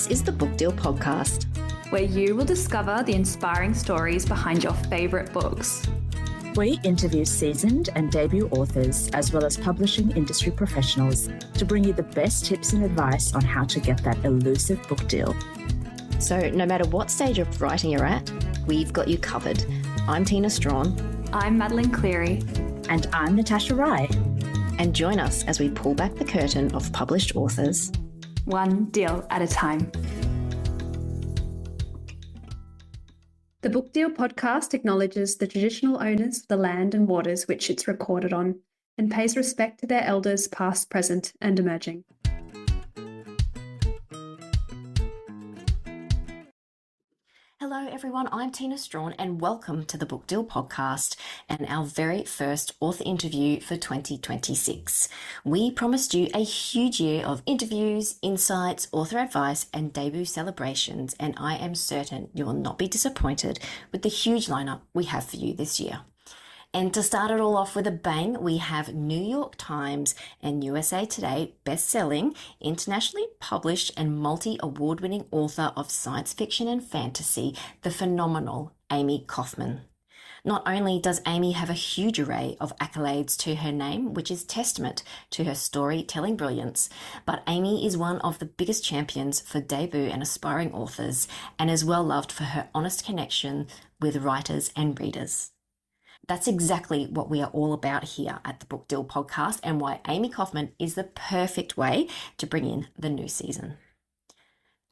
This is the Book Deal Podcast, where you will discover the inspiring stories behind your favourite books. We interview seasoned and debut authors, as well as publishing industry professionals, to bring you the best tips and advice on how to get that elusive book deal. So no matter what stage of writing you're at, we've got you covered. I'm Tina Strawn. I'm Madeleine Cleary. And I'm Natasha Rye. And join us as we pull back the curtain of published authors. One deal at a time. The Book Deal Podcast acknowledges the traditional owners of the land and waters which it's recorded on, and pays respect to their elders past, present, and emerging. Hello everyone, I'm Tina Strawn and welcome to the Book Deal Podcast and our very first author interview for 2026. We promised you a huge year of interviews, insights, author advice and debut celebrations, and I am certain you will not be disappointed with the huge lineup we have for you this year. And to start it all off with a bang, we have New York Times and USA Today best-selling, internationally published and multi-award-winning author of science fiction and fantasy, the phenomenal Amie Kaufman. Not only does Amie have a huge array of accolades to her name, which is testament to her storytelling brilliance, but Amie is one of the biggest champions for debut and aspiring authors and is well loved for her honest connection with writers and readers. That's exactly what we are all about here at the Book Deal Podcast and why Amie Kaufman is the perfect way to bring in the new season.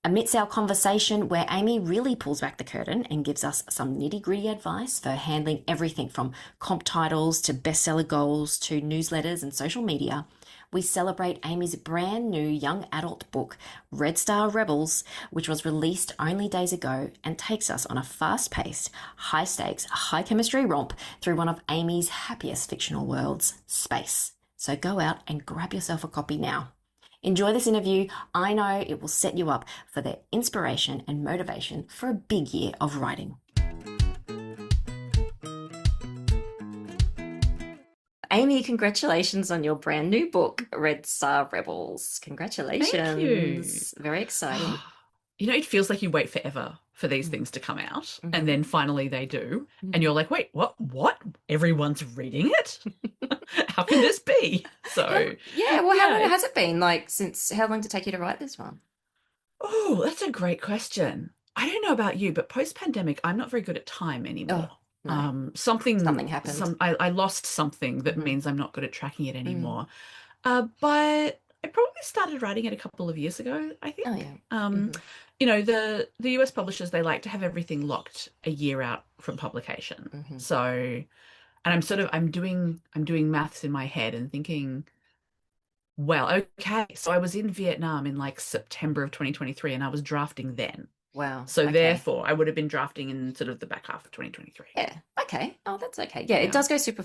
Amidst our conversation where Amie really pulls back the curtain and gives us some nitty-gritty advice for handling everything from comp titles to bestseller goals to newsletters and social media, we celebrate Amie's brand new young adult book, Red Star Rebels, which was released only days ago and takes us on a fast-paced, high-stakes, high-chemistry romp through one of Amie's happiest fictional worlds, space. So go out and grab yourself a copy now. Enjoy this interview. I know it will set you up for the inspiration and motivation for a big year of writing. Amie, congratulations on your brand new book, Red Star Rebels. Congratulations. Thank you. Very exciting. You know, it feels like you wait forever for these things to come out, and then finally they do. And you're like, wait, what? Everyone's reading it? How can this be? So how long has it been? How long did it take you to write this one? Oh, that's a great question. I don't know about you, but post-pandemic, I'm not very good at time anymore. No. Something happened. I lost something that means I'm not good at tracking it anymore. But I probably started writing it a couple of years ago, I think. Oh, yeah. You know, the US publishers, they like to have everything locked a year out from publication. So, and I'm doing maths in my head and thinking, well, okay, so I was in Vietnam in like September of 2023 and I was drafting then. Wow. So therefore, I would have been drafting in sort of the back half of 2023. Yeah. Okay. Oh, that's okay. Yeah, it does go super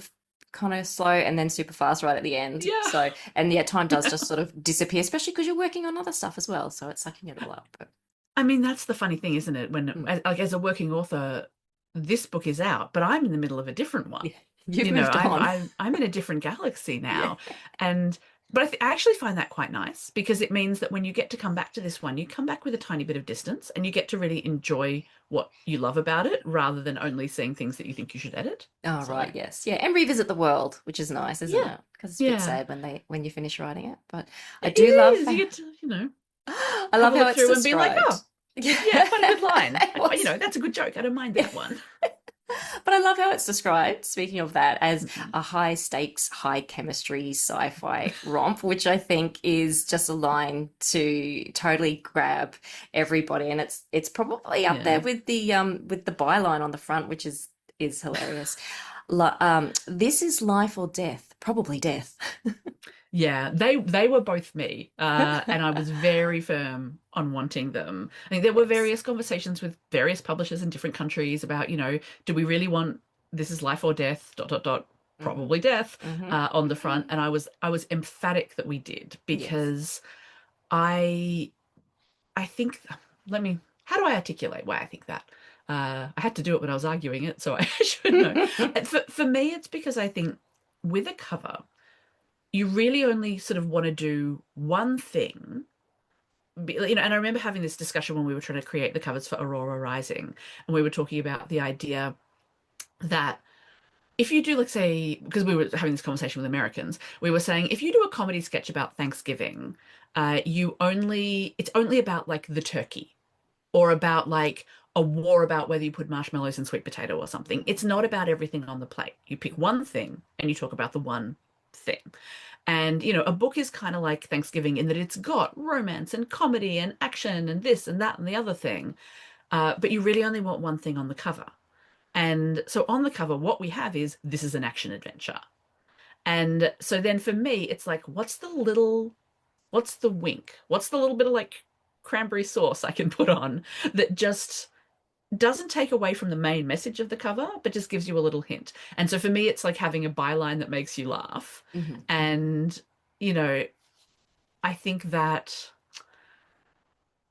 kind of slow and then super fast right at the end. Yeah. So, and time does just sort of disappear, especially because you're working on other stuff as well. So it's sucking it all up. But I mean, that's the funny thing, isn't it? When, as a working author, this book is out, but I'm in the middle of a different one. You've moved on. I'm in a different galaxy now, But I actually find that quite nice because it means that when you get to come back to this one, you come back with a tiny bit of distance and you get to really enjoy what you love about it rather than only seeing things that you think you should edit. Oh, so, right. Yes. Yeah. And revisit the world, which is nice, isn't it? Because it's a bit sad when you finish writing it. But I do love, you get to, I love how it's described. And be like, oh, yeah, quite a good line. That's a good joke. I don't mind that one. But I love how it's described, speaking of that, as a high-stakes, high-chemistry sci-fi romp, which I think is just a line to totally grab everybody. And it's probably up there with the byline on the front, which is hilarious. This is life or death, probably death. Yeah, they were both me, and I was very firm on wanting them. I think there were various conversations with various publishers in different countries about, do we really want this is life or death, ... probably death, on the front. And I was emphatic that we did because I think, how do I articulate why I think that? I had to do it when I was arguing it, so I should know. For me, it's because I think with a cover, you really only sort of want to do one thing and I remember having this discussion when we were trying to create the covers for Aurora Rising, and we were talking about the idea that if you do, like, say, because we were having this conversation with Americans, we were saying if you do a comedy sketch about Thanksgiving, it's only about like the turkey or about like a war about whether you put marshmallows and sweet potato or something. It's not about everything on the plate. You pick one thing and you talk about the one thing. And, a book is kind of like Thanksgiving in that it's got romance and comedy and action and this and that and the other thing. But you really only want one thing on the cover. And so on the cover, what we have is this is an action adventure. And so then for me, it's like, what's the wink? What's the little bit of like cranberry sauce I can put on that just doesn't take away from the main message of the cover, but just gives you a little hint. And so for me, it's like having a byline that makes you laugh. Mm-hmm. And, I think that,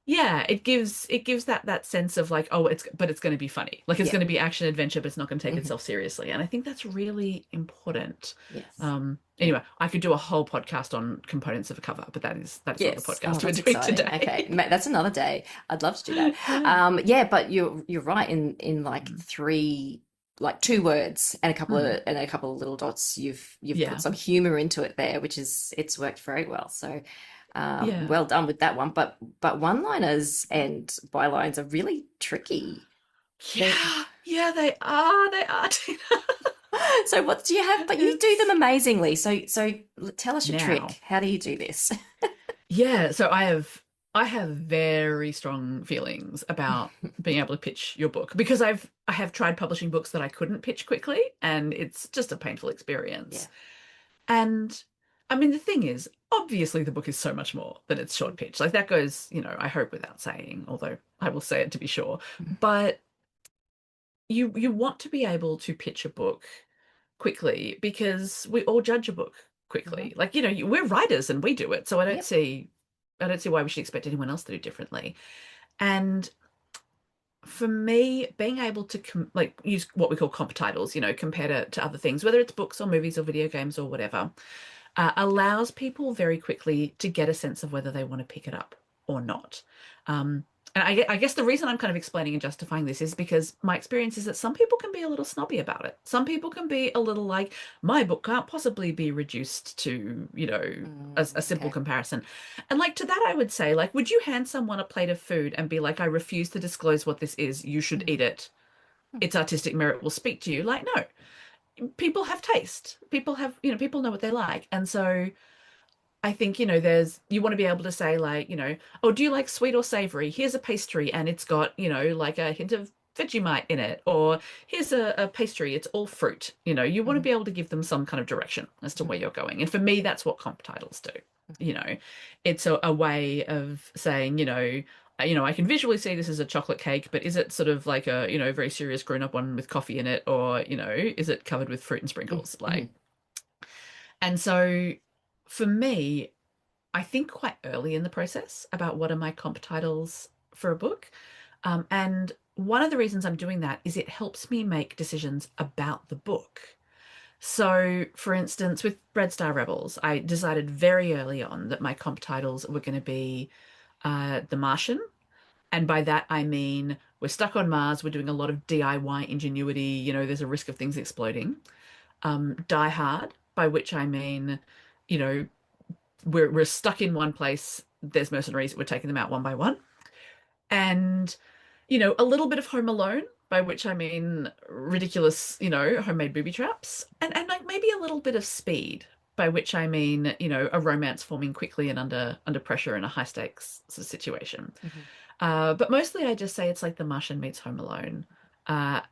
yeah, it gives that sense of like, oh, it's going to be funny. Like it's going to be action adventure, but it's not going to take itself seriously. And I think that's really important. Yes. Anyway, I could do a whole podcast on components of a cover, but that's not the podcast we're doing today. Okay, that's another day. I'd love to do that. But you're right in like two words and a couple of little dots. You've put some humor into it there, it's worked very well. So well done with that one. But one-liners and bylines are really tricky. Yeah, they are. So what do you have? But you do them amazingly. So tell us your trick. How do you do this? Yeah, so I have very strong feelings about being able to pitch your book because I have tried publishing books that I couldn't pitch quickly, and it's just a painful experience. Yeah. And I mean, the thing is, obviously the book is so much more than its short pitch. Like that goes, I hope without saying, although I will say it to be sure. But you want to be able to pitch a book quickly because we all judge a book quickly. Like, we're writers and we do it. So I don't see why we should expect anyone else to do differently. And for me, being able to use what we call comp titles, compare to other things, whether it's books or movies or video games or whatever, allows people very quickly to get a sense of whether they want to pick it up or not. And I guess the reason I'm kind of explaining and justifying this is because my experience is that some people can be a little snobby about it. Some people can be a little like, my book can't possibly be reduced to, a simple comparison. And like to that, I would say, like, would you hand someone a plate of food and be like, I refuse to disclose what this is. You should eat it. Its artistic merit will speak to you. Like, no, people have taste. People have, people know what they like. And so I think, you want to be able to say like, oh, do you like sweet or savory? Here's a pastry and it's got, like a hint of Vegemite in it. Or here's a pastry, it's all fruit. You want to be able to give them some kind of direction as to where you're going. And for me, that's what comp titles do. It's a way of saying, I can visually see this as a chocolate cake, but is it sort of like a, very serious grown-up one with coffee in it? Or, is it covered with fruit and sprinkles? And so for me, I think quite early in the process about what are my comp titles for a book. And one of the reasons I'm doing that is it helps me make decisions about the book. So, for instance, with Red Star Rebels, I decided very early on that my comp titles were going to be The Martian. And by that, I mean, we're stuck on Mars. We're doing a lot of DIY ingenuity. There's a risk of things exploding. Die Hard, by which I mean, we're stuck in one place. There's mercenaries. We're taking them out one by one. And, a little bit of Home Alone, by which I mean ridiculous, homemade booby traps. And like maybe a little bit of Speed, by which I mean, a romance forming quickly and under pressure in a high stakes sort of situation. But mostly I just say it's like The Martian meets Home Alone.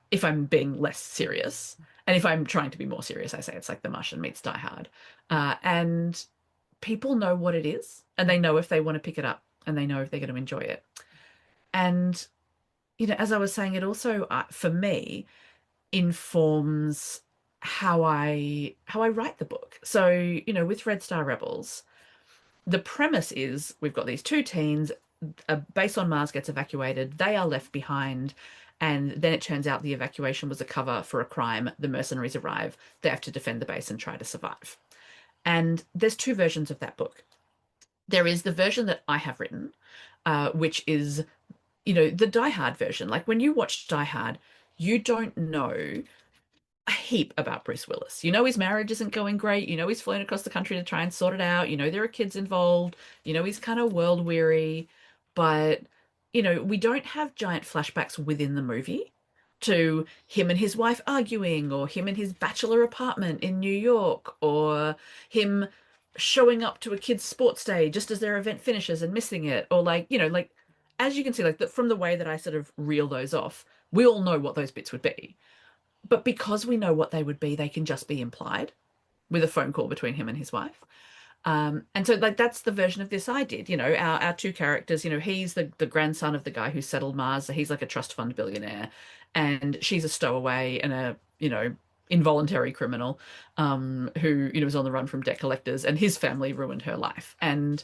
If I'm being less serious. And if I'm trying to be more serious, I say it's like The Martian meets Die Hard. And people know what it is, and they know if they want to pick it up, and they know if they're going to enjoy it. And, as I was saying, it also, for me, informs how I write the book. So, with Red Star Rebels, the premise is we've got these two teens, a base on Mars gets evacuated, they are left behind, and then it turns out the evacuation was a cover for a crime. The mercenaries arrive. They have to defend the base and try to survive. And there's two versions of that book. There is the version that I have written, which is, you know, the Die Hard version. Like when you watch Die Hard, you don't know a heap about Bruce Willis. You know his marriage isn't going great. You know he's flown across the country to try and sort it out. You know there are kids involved. You know he's kind of world weary, but you know we don't have giant flashbacks within the movie to him and his wife arguing, or him in his bachelor apartment in New York, or him showing up to a kid's sports day just as their event finishes and missing it, or like, you know, like as you can see, like from the way that I sort of reel those off, we all know what those bits would be. But because we know what they would be, they can just be implied with a phone call between him and his wife. And so like that's the version of this I did. You know, our two characters, you know, he's the grandson of the guy who settled Mars. So he's like a trust fund billionaire, and she's a stowaway and a, you know, involuntary criminal who, you know, was on the run from debt collectors, and his family ruined her life. And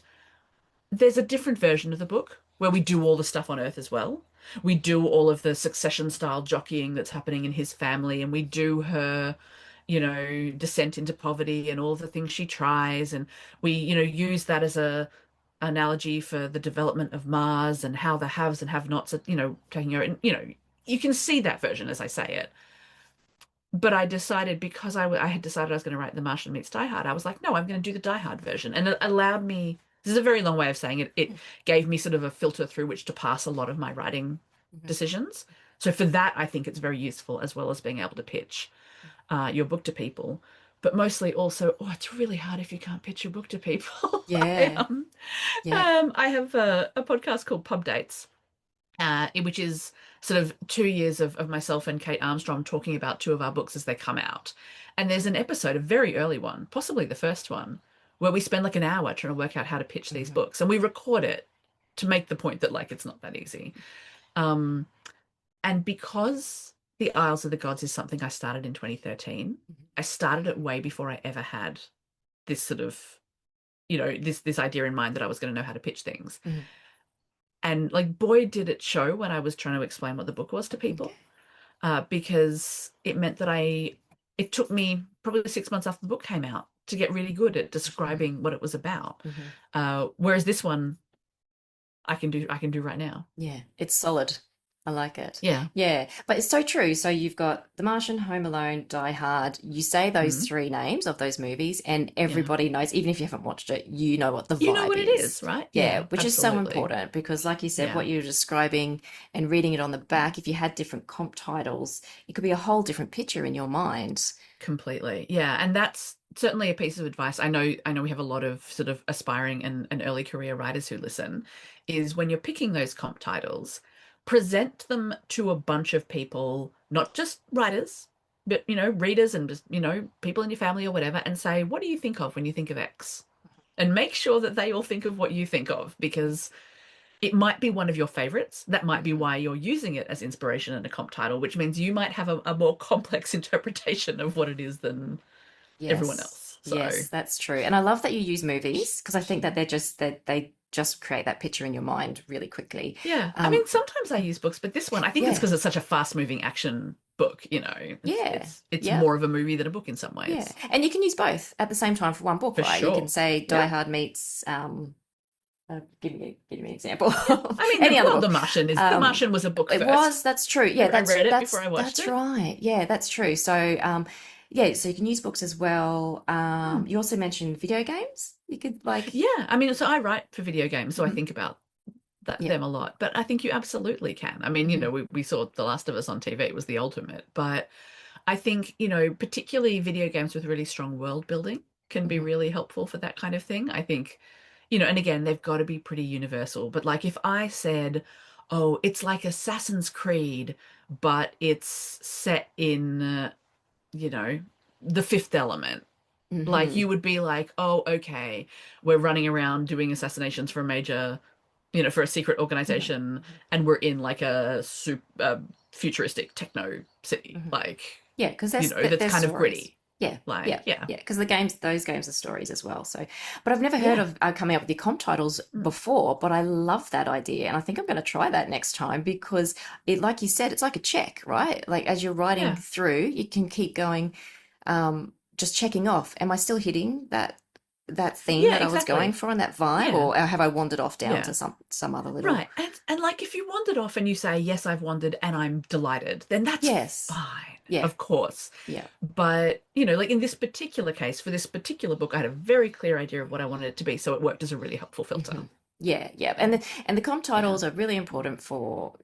there's a different version of the book where we do all the stuff on Earth as well. We do all of the succession style jockeying that's happening in his family, and we do her, you know, descent into poverty and all the things she tries, and we, you know, use that as a analogy for the development of Mars and how the haves and have-nots are, you know, taking her. And you know, you can see that version as I say it. But I decided, because I had decided I was going to write The Martian Meets Die Hard, I was like, no, I'm going to do the Die Hard version. And it allowed me, this is a very long way of saying it, it gave me sort of a filter through which to pass a lot of my writing decisions. So for that, I think it's very useful, as well as being able to pitch your book to people. But mostly also, oh, it's really hard if you can't pitch your book to people. Yeah. I have a podcast called Pub Dates, which is sort of 2 years of myself and Kate Armstrong talking about two of our books as they come out. And there's an episode, a very early one, possibly the first one, where we spend like an hour trying to work out how to pitch these books. And we record it to make the point that like it's not that easy. And because The Isles of the Gods is something I started in 2013, I started it way before I ever had this sort of, you know, this idea in mind that I was going to know how to pitch things. And like, boy, did it show when I was trying to explain what the book was to people, because it meant that it took me probably 6 months after the book came out to get really good at describing what it was about. Whereas this one, I can do right now. Yeah, it's solid. I like it. Yeah. Yeah. But it's so true. So you've got The Martian, Home Alone, Die Hard. You say those three names of those movies, and everybody knows, even if you haven't watched it, you know what the vibe is. You know what it is, right? Yeah, which is so absolutely. important, because like you said, what you're describing and reading it on the back, if you had different comp titles, it could be a whole different picture in your mind. Completely. Yeah. And that's certainly a piece of advice. I know we have a lot of sort of aspiring and early career writers who listen, is when you're picking those comp titles, present them to a bunch of people, not just writers, but, you know, readers and just, you know, people in your family or whatever, and say, what do you think of when you think of X? And make sure that they all think of what you think of, because it might be one of your favorites. That might be why you're using it as inspiration in a comp title, which means you might have a more complex interpretation of what it is than everyone else. So. Yes, that's true. And I love that you use movies, because I think that they just create that picture in your mind really quickly. Yeah. I mean, sometimes I use books, but this one, I think it's because it's such a fast moving action book, you know. It's more of a movie than a book in some ways. Yeah. And you can use both at the same time for one book, For right? sure. You can say Die Hard meets give me an example. I mean, Any other book. The Martian was a book It first. was, that's true. Yeah, I read it before I watched that's it. right. Yeah, that's true. So yeah, so you can use books as well. You also mentioned video games. You could like Yeah, I mean, so I write for video games, so I think about them a lot. But I think you absolutely can. I mean, you know, we saw The Last of Us on TV. It was the ultimate. But I think, you know, particularly video games with really strong world building can be really helpful for that kind of thing. I think, you know, and again, they've got to be pretty universal. But like if I said, oh, it's like Assassin's Creed, but it's set in, you know, the Fifth Element. Like you would be like, oh, okay, we're running around doing assassinations for a major, you know, for a secret organization, and we're in like a super futuristic techno city. Like, yeah, because you know, that's kind of gritty. Yeah, like, yeah, because those games are stories as well. So, but I've never heard of coming up with the comp titles before. But I love that idea, and I think I'm going to try that next time, because it, like you said, it's like a check, right? Like as you're writing through, you can keep going, just checking off. Am I still hitting that that theme Yeah, that I was going exactly. for and that vibe, Yeah, or have I wandered off down to yeah. some other little? Right. And like if you wandered off and you say, yes, I've wandered and I'm delighted, then that's Yes. fine, Yeah. of course. Yeah. But, you know, like in this particular case, for this particular book, I had a very clear idea of what I wanted it to be. So it worked as a really helpful filter. Hmm. Yeah, yeah, Yeah. and the comp Yeah. titles are really important for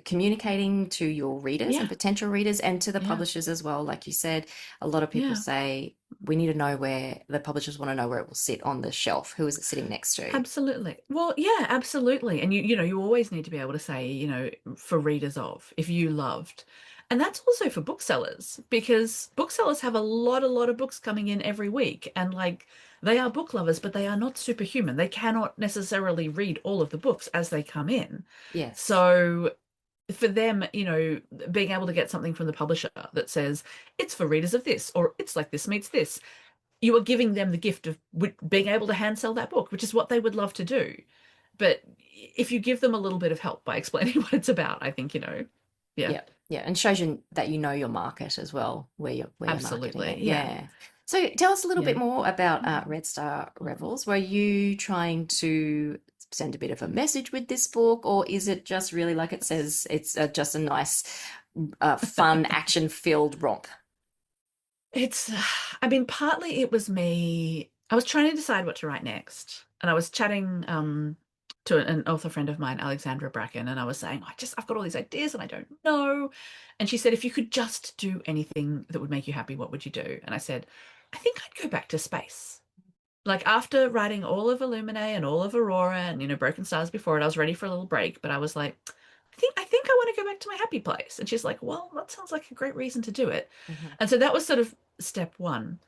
communicating to your readers and Yeah. potential readers and to the Yeah. publishers as well. Like you said, a lot of people Yeah. say we need to know where the publishers want to know where it will sit on the shelf. Who is it sitting next to? Absolutely. Well, yeah, absolutely. And you know, you always need to be able to say, you know, for readers of, if you loved. And that's also for booksellers because booksellers have a lot of books coming in every week. And like they are book lovers, but they are not superhuman. They cannot necessarily read all of the books as they come in. Yes. So for them, you know, being able to get something from the publisher that says it's for readers of this or it's like this meets this, you are giving them the gift of being able to hand sell that book, which is what they would love to do. But if you give them a little bit of help by explaining what it's about, I think, you know, yeah, Yeah, yeah, and shows you that you know your market as well, where you're marketing absolutely. it. Yeah, Yeah. So tell us a little yeah. bit more about Red Star Revels. Were you trying to send a bit of a message with this book, or is it just really like it says, it's just a nice, fun, action-filled romp? It's, I mean, partly it was me. I was trying to decide what to write next. And I was chatting to an author friend of mine, Alexandra Bracken, and I was saying, I've got all these ideas and I don't know. And she said, if you could just do anything that would make you happy, what would you do? And I said, I think I'd go back to space. Like after writing all of Illuminae and all of Aurora and, you know, Broken Stars before it, I was ready for a little break, but I was like, I think I want to go back to my happy place. And she's like, well, that sounds like a great reason to do it. Hmm. And so that was sort of step one.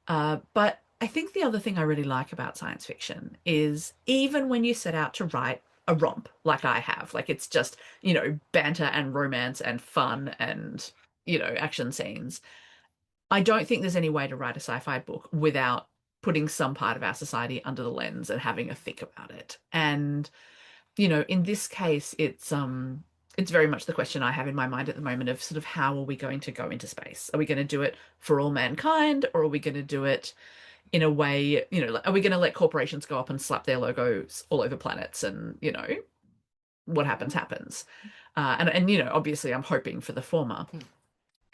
But I think the other thing I really like about science fiction is even when you set out to write a romp like I have, like it's just, you know, banter and romance and fun and, you know, action scenes. I don't think there's any way to write a sci-fi book without putting some part of our society under the lens and having a think about it. And, you know, in this case, it's very much the question I have in my mind at the moment of sort of how are we going to go into space? Are we going to do it for all mankind, or are we going to do it in a way, you know, are we going to let corporations go up and slap their logos all over planets and, you know, what happens happens. And you know, obviously I'm hoping for the former.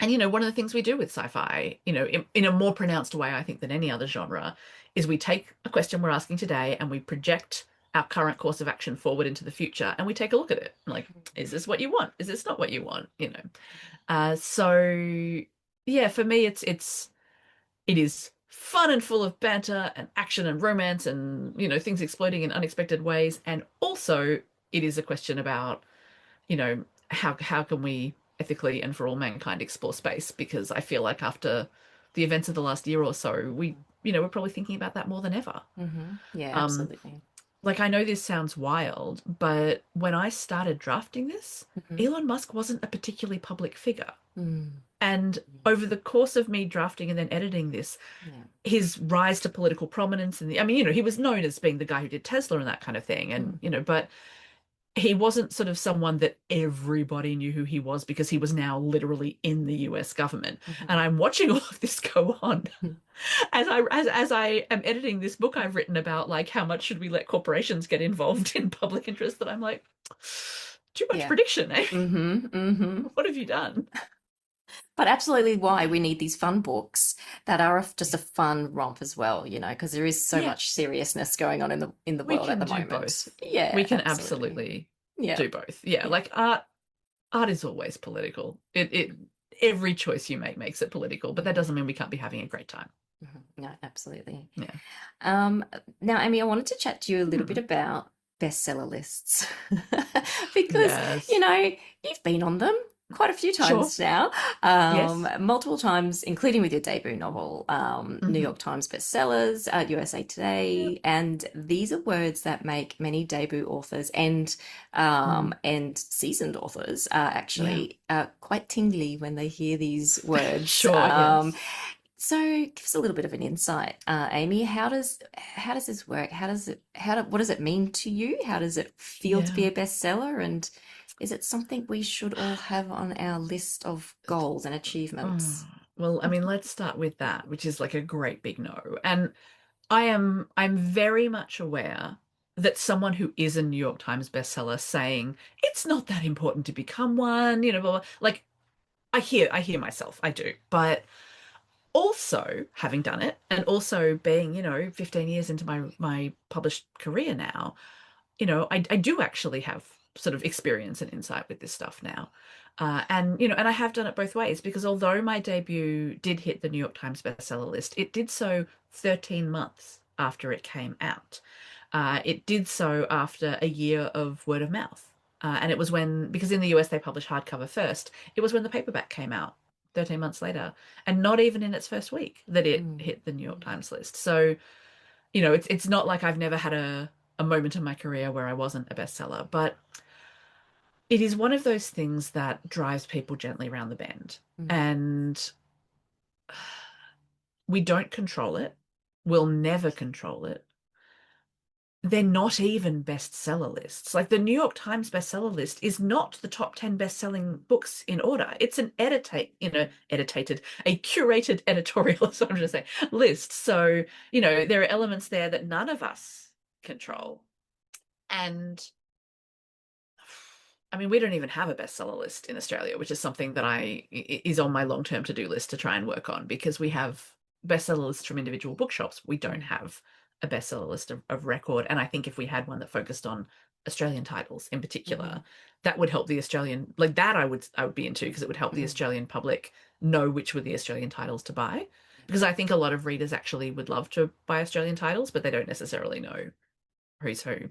And you know, one of the things we do with sci-fi, you know, in a more pronounced way, I think, than any other genre, is we take a question we're asking today and we project our current course of action forward into the future, and we take a look at it. Like, is this what you want? Is this not what you want? You know. So yeah, for me, it is fun and full of banter and action and romance and, you know, things exploding in unexpected ways. And also, it is a question about, you know, how can we ethically and for all mankind explore space? Because I feel like after the events of the last year or so, you know, we're probably thinking about that more than ever. Yeah, Um, absolutely. like I know this sounds wild, but when I started drafting this, Hmm. Elon Musk wasn't a particularly public figure. Mm. And over the course of me drafting and then editing this, Yeah. his rise to political prominence and I mean, you know, he was known as being the guy who did Tesla and that kind of thing. And, Mm. you know, but he wasn't sort of someone that everybody knew who he was because he was now literally in the US government. Mhm. And I'm watching all of this go on Mhm. as I am editing this book I've written about like how much should we let corporations get involved in public interest, that I'm like, too much Yeah. prediction, eh? Hmm. What have you done? But absolutely why we need these fun books that are just a fun romp as well, you know, because there is so Yeah, much seriousness going on in the we world at can the do moment. both. Yeah, We can absolutely. absolutely Yeah, do both. Yeah, yeah. like art is always political. It every choice you make makes it political, but that Mhm. doesn't mean we can't be having a great time. Mhm. No, absolutely. Yeah. Um, Now, Amy, I wanted to chat to you a little bit Hmm. about bestseller lists because, you Yes. know, you've been on them quite a few Sure. times now, Yes. multiple times, including with your debut novel, New Hmm. York Times bestsellers, USA Yeah. Today, and these are words that make many debut authors Mm. and seasoned authors Yeah. actually quite tingly when they hear these words. Sure. Yes. So give us a little bit of an insight, Amy. How does this work? What does it mean to you? How does it feel to be Yeah. a bestseller? And is it something we should all have on our list of goals and Oh, achievements? well, I mean, let's start with that, which is like a great big no. And I'm very much aware that someone who is a New York Times bestseller saying it's not that important to become one, blah, blah, like I hear myself, I do. But also having done it and also being, 15 years into my published career now, I do actually have sort of experience and insight with this stuff now. And I have done it both ways because although my debut did hit the New York Times bestseller list, it did so 13 months after it came out. It did so after a year of word of mouth. And it was because in the US they publish hardcover first, it was when the paperback came out 13 months later, and not even in its first week that it hit the New York Times list. So, it's not like I've never had a moment in my career where I wasn't a bestseller, but it is one of those things that drives people gently around the bend. And we don't control it. We'll never control it. They're not even bestseller lists. Like the New York Times bestseller list is not the top 10 best-selling books in order. It's an a curated editorial, so I'm going to say, list. So, there are elements there that none of us control. And I mean, we don't even have a bestseller list in Australia, which is something that is on my long-term to-do list to try and work on, because we have bestseller lists from individual bookshops. We don't have a bestseller list of record. And I think if we had one that focused on Australian titles in particular, that would help the Australian, like that I would be into, because it would help the Australian public know which were the Australian titles to buy. Because I think a lot of readers actually would love to buy Australian titles, but they don't necessarily know who's who.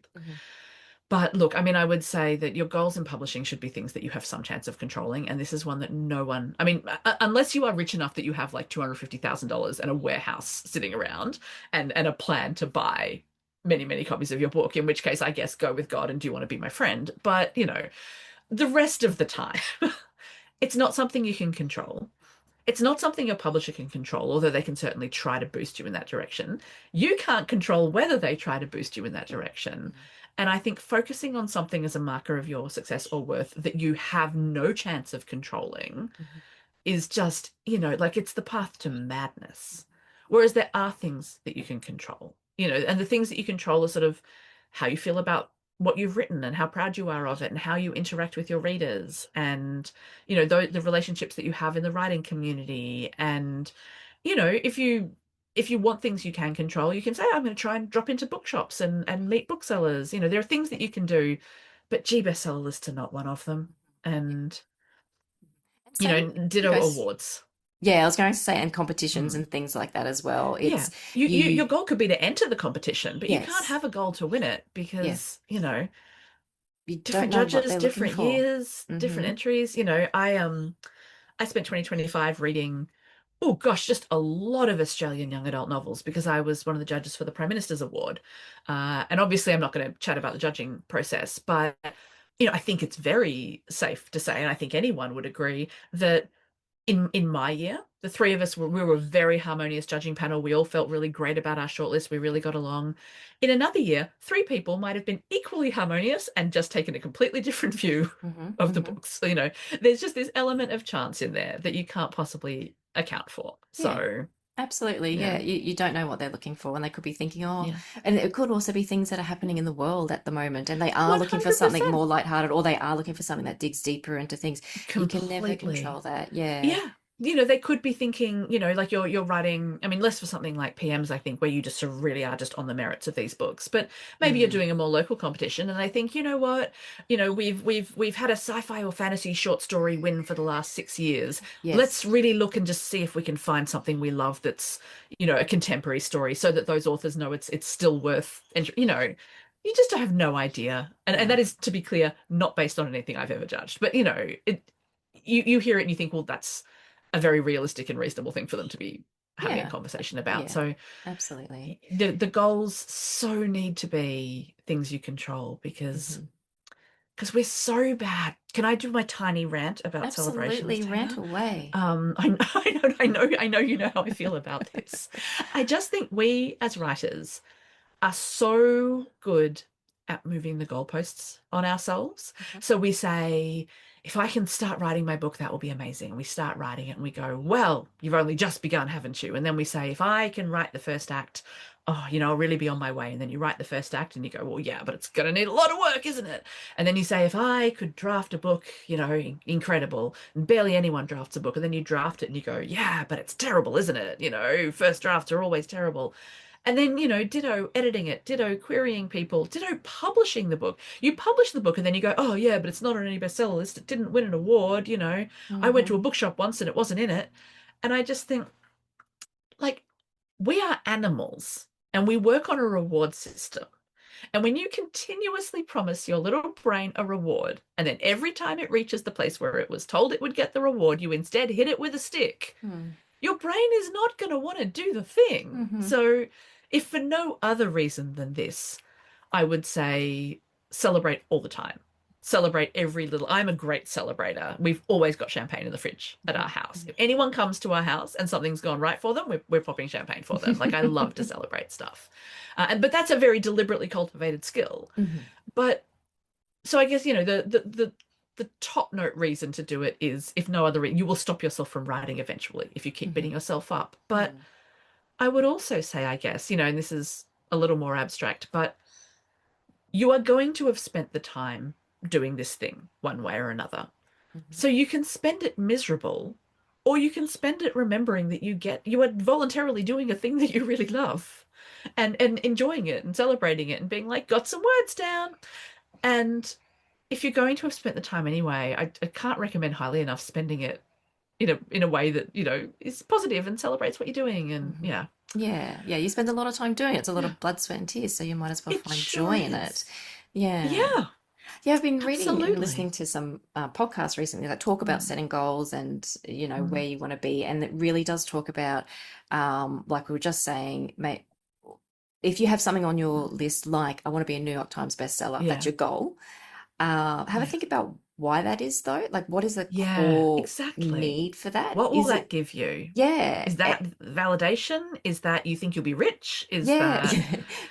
But look, I mean, I would say that your goals in publishing should be things that you have some chance of controlling. And this is one that no one, I mean, unless you are rich enough that you have like $250,000 and a warehouse sitting around and a plan to buy many, many copies of your book, in which case I guess go with God and do you want to be my friend? But, the rest of the time, it's not something you can control. It's not something your publisher can control, although they can certainly try to boost you in that direction. You can't control whether they try to boost you in that direction. And I think focusing on something as a marker of your success or worth that you have no chance of controlling is just, like it's the path to madness. Whereas there are things that you can control, and the things that you control are sort of how you feel about what you've written and how proud you are of it and how you interact with your readers and, the relationships that you have in the writing community. And, if you want things you can control, you can say, I'm going to try and drop into bookshops and meet booksellers. There are things that you can do, but gee, bestseller lists are not one of them. And, ditto awards. Yeah, I was going to say, and competitions and things like that as well. It's your goal could be to enter the competition, but you can't have a goal to win it because, you different don't know what judges, they're different looking for. years, different entries. I spent 2025 reading, oh gosh, just a lot of Australian young adult novels because I was one of the judges for the Prime Minister's Award. And obviously I'm not going to chat about the judging process, but I think it's very safe to say, and I think anyone would agree, that in my year, the three of us we were a very harmonious judging panel. We all felt really great about our shortlist. We really got along. In another year, three people might have been equally harmonious and just taken a completely different view of the books. So, there's just this element of chance in there that you can't possibly account for. So absolutely, yeah. You don't know what they're looking for, and they could be thinking, and it could also be things that are happening in the world at the moment, and they are looking for something more lighthearted, or they are looking for something that digs deeper into things. Completely. You can never control that. Yeah. They could be thinking, like you're writing, I mean, less for something like PMs, I think, where you just sort of really are just on the merits of these books. But maybe you're doing a more local competition and they think, you know what, we've had a sci-fi or fantasy short story win for the last 6 years. Yes. Let's really look and just see if we can find something we love that's, a contemporary story so that those authors know it's still worth, you just have no idea. And that is, to be clear, not based on anything I've ever judged. But, you hear it and you think, well, that's a very realistic and reasonable thing for them to be having a conversation about. So absolutely, the goals so need to be things you control because we're so bad. Can I do my tiny rant about celebrations? Absolutely, rant away. I know you know how I feel about this. I just think we as writers are so good at moving the goalposts on ourselves. So we say, if I can start writing my book, that will be amazing. And we start writing it and we go, well, you've only just begun, haven't you? And then we say, if I can write the first act, oh, I'll really be on my way. And then you write the first act and you go, well, yeah, but it's going to need a lot of work, isn't it? And then you say, if I could draft a book, incredible. And barely anyone drafts a book. And then you draft it and you go, yeah, but it's terrible, isn't it? First drafts are always terrible. And then, ditto editing it, ditto querying people, ditto publishing the book. You publish the book and then you go, oh, yeah, but it's not on any bestseller list. It didn't win an award. I went to a bookshop once and it wasn't in it. And I just think, like, we are animals and we work on a reward system. And when you continuously promise your little brain a reward, and then every time it reaches the place where it was told it would get the reward, you instead hit it with a stick, your brain is not going to want to do the thing. So if for no other reason than this, I would say celebrate all the time. Celebrate every little. I'm a great celebrator. We've always got champagne in the fridge at our house. If anyone comes to our house and something's gone right for them, we're popping champagne for them. Like, I love to celebrate stuff. But that's a very deliberately cultivated skill. But so I guess, the top note reason to do it is, if no other reason, you will stop yourself from writing eventually if you keep beating yourself up. But I would also say, I guess, and this is a little more abstract, but you are going to have spent the time doing this thing one way or another. So you can spend it miserable, or you can spend it remembering that you are voluntarily doing a thing that you really love and enjoying it and celebrating it and being like, got some words down. And if you're going to have spent the time anyway, I can't recommend highly enough spending it in a way that, is positive and celebrates what you're doing. And Yeah, you spend a lot of time doing it. It's a lot of blood, sweat, and tears, so you might as well find joy in it. Yeah, I've been reading and listening to some podcasts recently that talk about setting goals and, where you want to be. And it really does talk about, like we were just saying, mate, if you have something on your list, like I want to be a New York Times bestseller, that's your goal. Have a think about why that is, though. Like, what is the core need for that? What will that give you? Is that validation? Is that you think you'll be rich? Is that,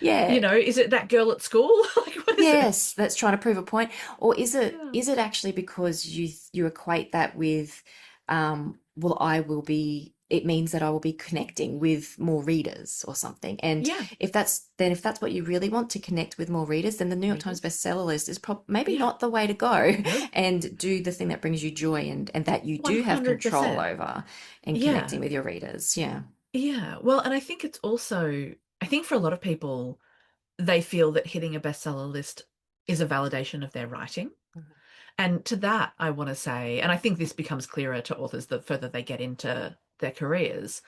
is it that girl at school? Like, what is it? That's trying to prove a point. Or is it actually because you equate that with, it means that I will be connecting with more readers or something. And if that's what you really want, to connect with more readers, then the New York Times bestseller list is maybe not the way to go. And do the thing that brings you joy and that you do 100%. Have control over, and connecting with your readers. Yeah. Well, and I think it's also, for a lot of people, they feel that hitting a bestseller list is a validation of their writing. And to that, I want to say, and I think this becomes clearer to authors the further they get into their careers,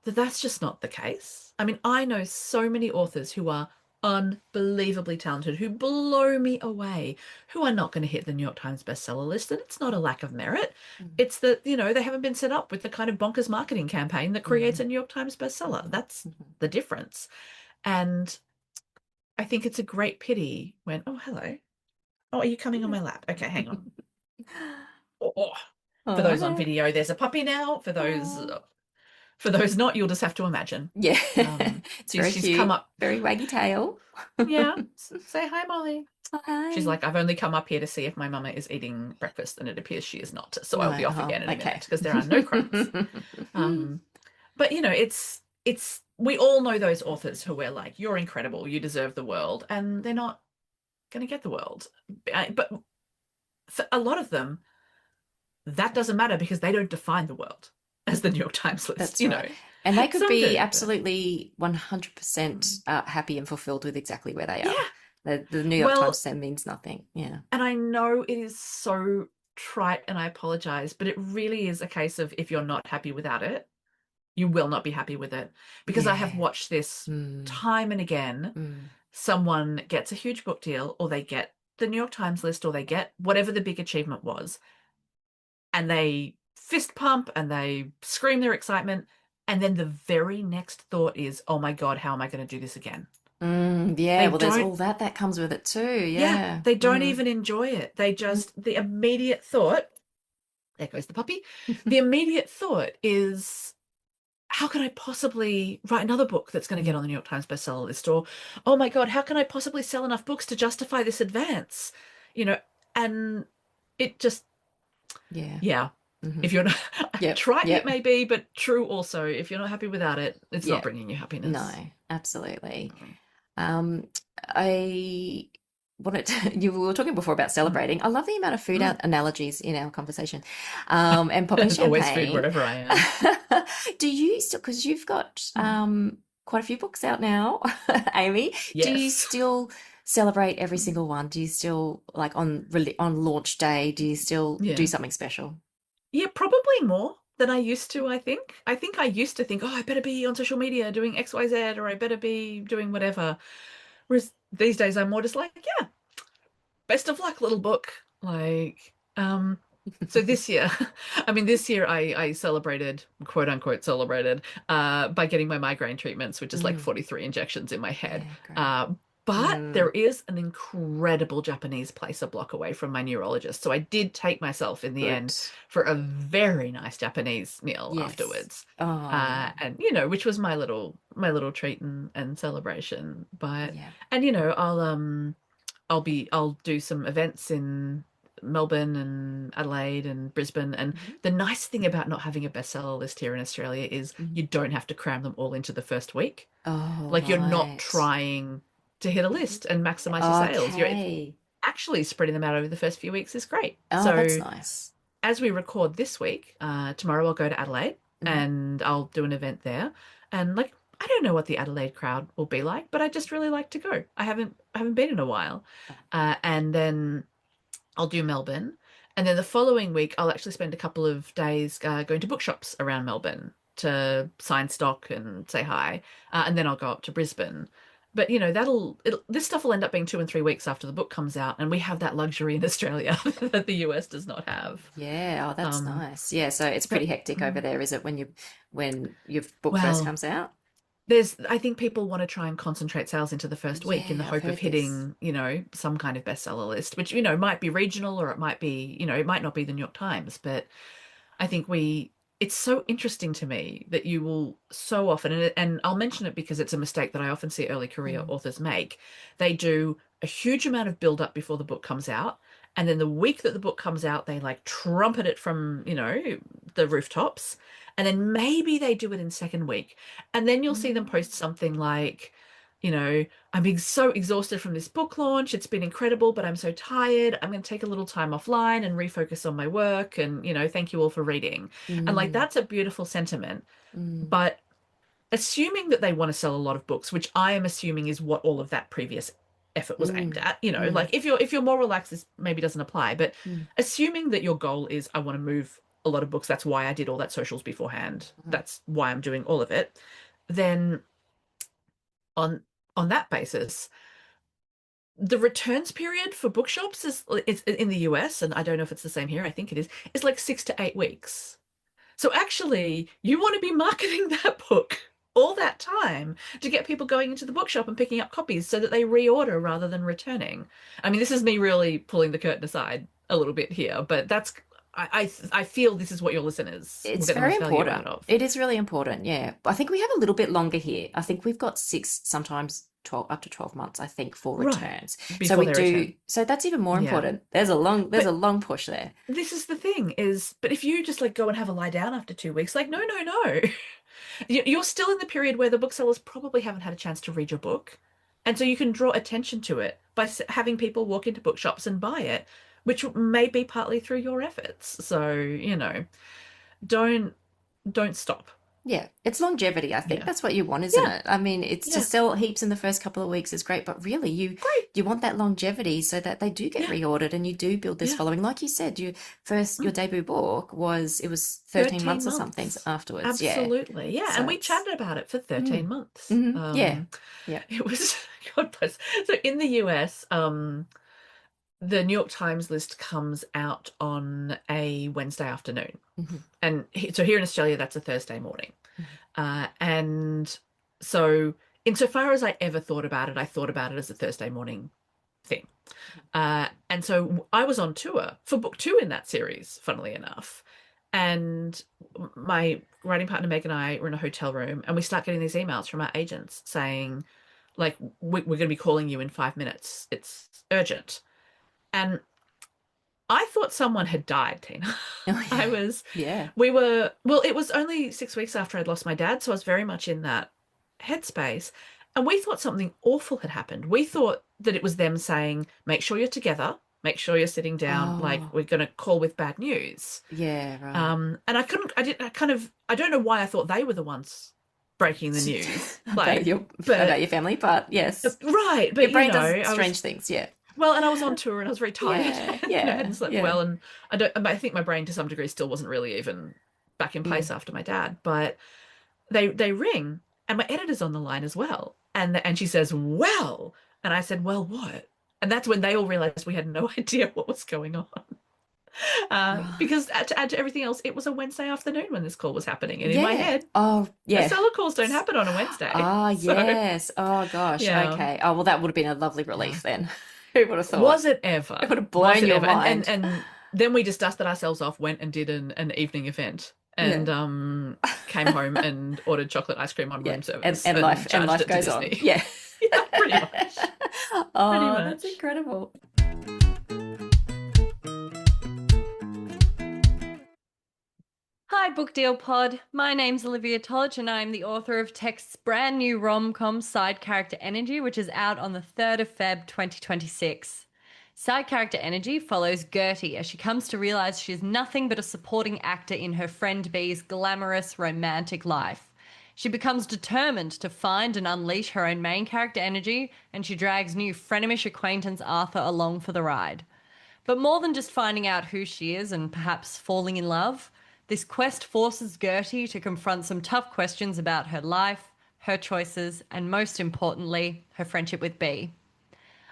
that's just not the case. I mean, I know so many authors who are unbelievably talented, who blow me away, who are not going to hit the New York Times bestseller list. And it's not a lack of merit. It's that, they haven't been set up with the kind of bonkers marketing campaign that creates a New York Times bestseller. That's the difference. And I think it's a great pity when, oh, hello. Oh, are you coming on my lap? Okay, hang on. For those on video, there's a puppy now. For those not, you'll just have to imagine. Yeah. It's very she's cute. Come up, very waggy tail. Say hi, Molly. Hi. She's like, I've only come up here to see if my mama is eating breakfast, and it appears she is not. So I'll be off again in a minute because there are no crumbs. But it's we all know those authors who we're like, you're incredible, you deserve the world, and they're not going to get the world. But for a lot of them, that doesn't matter because they don't define the world as the New York Times list. That's right. And they could be absolutely 100% happy and fulfilled with exactly where they are. The New York Times means nothing. Yeah. And I know it is so trite, and I apologize, but it really is a case of, if you're not happy without it, you will not be happy with it. Because I have watched this time and again. Someone gets a huge book deal, or they get the New York Times list, or they get whatever the big achievement was, and they fist pump and they scream their excitement, and then the very next thought is, oh my God, how am I going to do this again? Well, there's all that comes with it too. They don't even enjoy it. They just, the immediate thought, there goes the puppy, the immediate thought is, how can I possibly write another book that's going to get on the New York Times bestseller list? Or, oh my God, how can I possibly sell enough books to justify this advance? And it just Yeah. Yeah. Hmm. If you're not Yep. trite, it Yep. may be, but true also. If you're not happy without it, it's not Yep. bringing you No, happiness. absolutely. Mm. Um, I wanted to, you were talking before about Mm. celebrating. I love the amount of food Mm. analogies in our conversation. And popping There's always food champagne. wherever I am. Do you still, because you've got Mm. quite a few books out now, Amy, do you Yes. still celebrate every single one? Do you still like on launch day, do you still do Yeah. something special? Yeah, probably more than I used to, I think. I think I used to think, oh, I better be on social media doing XYZ or I better be doing whatever. Whereas these days I'm more just like, yeah, best of luck, little book. Like, so this year, I mean, this year I celebrated, quote unquote, celebrated, by getting my migraine treatments, which is like Mm, 43 injections in my head. yeah, great. Uh, but there Mm, is an incredible Japanese place a block away from my neurologist. So I did take myself in the good. end for a very nice Japanese meal Yes. afterwards. Oh, And which was my little treat and celebration. But yeah. and I'll do some events in Melbourne and Adelaide and Brisbane. And Mhm. the nice thing about not having a bestseller list here in Australia is Mhm. you don't have to cram them all into the first week. Oh, Like you're not right. trying to hit a Mhm. list and maximize your sales. It's Okay. actually spreading them out over the first few weeks is great. Oh, that's So nice. as we record this week, tomorrow I'll go to Adelaide Mhm. and I'll do an event there. And like I don't know what the Adelaide crowd will be like, but I just really like to go. I haven't been in a while. And then I'll do Melbourne. And then the following week, I'll actually spend a couple of days going to bookshops around Melbourne to sign stock and say hi. And then I'll go up to Brisbane. But this stuff will end up being 2 and 3 weeks after the book comes out, and we have that luxury in Australia that the US does not have. Yeah, oh, that's Um, nice. Yeah, so it's pretty but hectic over there, is it, when your book first well, comes out? I think people want to try and concentrate sales into the first week in the Yeah, I've hope of heard this. hitting, some kind of bestseller list, which, might be regional or it might be, it might not be the New York Times, but I think it's so interesting to me that you will so often, and I'll mention it because it's a mistake that I often see early career Mm, authors make. They do a huge amount of build up before the book comes out. And then the week that the book comes out, they like trumpet it from, the rooftops. And then maybe they do it in second week. And then you'll see them mm, post something like, I'm being so exhausted from this book launch. It's been incredible, but I'm so tired. I'm going to take a little time offline and refocus on my work. And, thank you all for reading. And like, mm, that's a beautiful sentiment. mm, But assuming that they want to sell a lot of books, which I am assuming is what all of that previous effort was aimed mm, at, mm, like if you're more relaxed, this maybe doesn't apply. But mm, assuming that your goal is I want to move a lot of books, that's why I did all that socials beforehand. mm, That's why I'm doing all of it. Then on on that basis, the returns period for bookshops is it's in the US, and I don't know if it's the same here. I think it is like 6 to 8 weeks. So actually, you want to be marketing that book all that time to get people going into the bookshop and picking up copies so that they reorder rather than returning. I mean, this is me really pulling the curtain aside a little bit here, but I feel this is what your listeners will It's get the very most value important. out of. It is really important. Yeah. I think we have a little bit longer here. I think we've got six, sometimes 12, up to 12 months, I think, for Right. returns. So Before we they do, return. so that's even more Yeah. important. There's a But long push there. this is the thing but if you just like go and have a lie down after 2 weeks, like, no, no, no. You're still in the period where the booksellers probably haven't had a chance to read your book. And so you can draw attention to it by having people walk into bookshops and buy it, which may be partly through your efforts. So, don't don't stop. Yeah, it's longevity. I think Yeah. that's what you want, isn't Yeah. it? I mean, it's to Yeah. sell heaps in the first couple of weeks is great, but really Great. you want that longevity so that they do get Yeah. reordered and you do build this Yeah. following. Like you said, your Mm. debut book was 13 13 months or something months. afterwards. Yeah. Absolutely. Yeah. So And we it's chatted about it for 13 mm, months. yeah. Yeah. It was God bless. So in the US, the New York Times list comes out on a Wednesday afternoon. Hmm. And so here in Australia, that's a Thursday morning. And so, insofar as I ever thought about it, I thought about it as a Thursday morning thing. And so I was on tour for book two in that series, funnily enough. And my writing partner Meg and I were in a hotel room, and we start getting these emails from our agents saying, like, we're going to be calling you in 5 minutes. It's urgent. And I thought someone had died, Tina. Oh, I yeah. was, Yeah. well, it was only 6 weeks after I'd lost my dad, so I was very much in that headspace. And we thought something awful had happened. We thought that it was them saying, make sure you're together, make sure you're sitting down, like Oh, we're going to call with bad news. yeah, right. And I don't know why I thought they were the ones breaking the news. About Like, about but your family, but yes, right, your but brain does I was strange things. Yeah. well, and I was on tour and I was very tired Yeah, and hadn't yeah, slept yeah. well, and I think my brain to some degree still wasn't really even back in Mm. place after my dad. But they ring, and my editor's on the line as well, and she says, "Well," and I said, "Well, what?" And that's when they all realized we had no idea what was going on. Right. Because to add to everything else, it was a Wednesday afternoon when this call was happening, and in my Yeah. head, Oh, yeah. bestseller calls don't happen on a Wednesday. Ah, So yes. Oh, gosh. yeah, Okay. Oh, well, that would have been a lovely yeah. relief then. Who would have thought? Was it It ever? would have Was blown it your ever? mind. And then we just dusted ourselves off, went and did an evening event, Yeah. and came home and ordered chocolate ice cream on Yeah. room service And and and charged life it to goes on. Disney. Yeah. Yeah, pretty much. Pretty Oh, that's much. incredible. Hi, Book Deal Pod. My name's Olivia Tolich, and I'm the author of Text's brand new rom-com Side Character Energy, which is out on the 3rd of Feb 2026. Side Character Energy follows Gertie as she comes to realize she is nothing but a supporting actor in her friend B's glamorous romantic life. She becomes determined to find and unleash her own main character energy, and she drags new frenemish acquaintance Arthur along for the ride. But more than just finding out who she is and perhaps falling in love, this quest forces Gertie to confront some tough questions about her life, her choices, and most importantly, her friendship with B.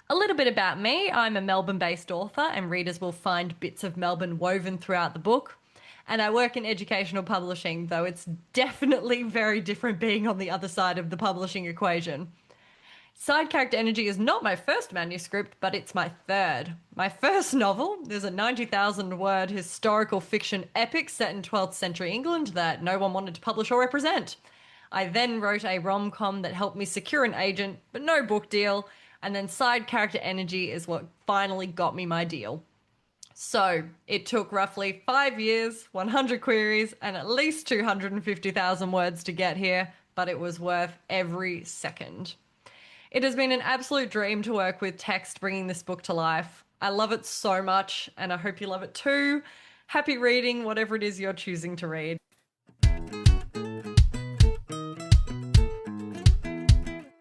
A little bit about me. I'm a Melbourne-based author, and readers will find bits of Melbourne woven throughout the book. And I work in educational publishing, though it's definitely very different being on the other side of the publishing equation. Side Character Energy is not my first manuscript, but it's my third. My first novel is a 90,000 word historical fiction epic set in 12th century England that no one wanted to publish or represent. I then wrote a rom-com that helped me secure an agent, but no book deal, and then Side Character Energy is what finally got me my deal. So, it took roughly 5 years, 100 queries, and at least 250,000 words to get here, but it was worth every second. It has been an absolute dream to work with Text bringing this book to life. I love it so much, and I hope you love it too. Happy reading, whatever it is you're choosing to read.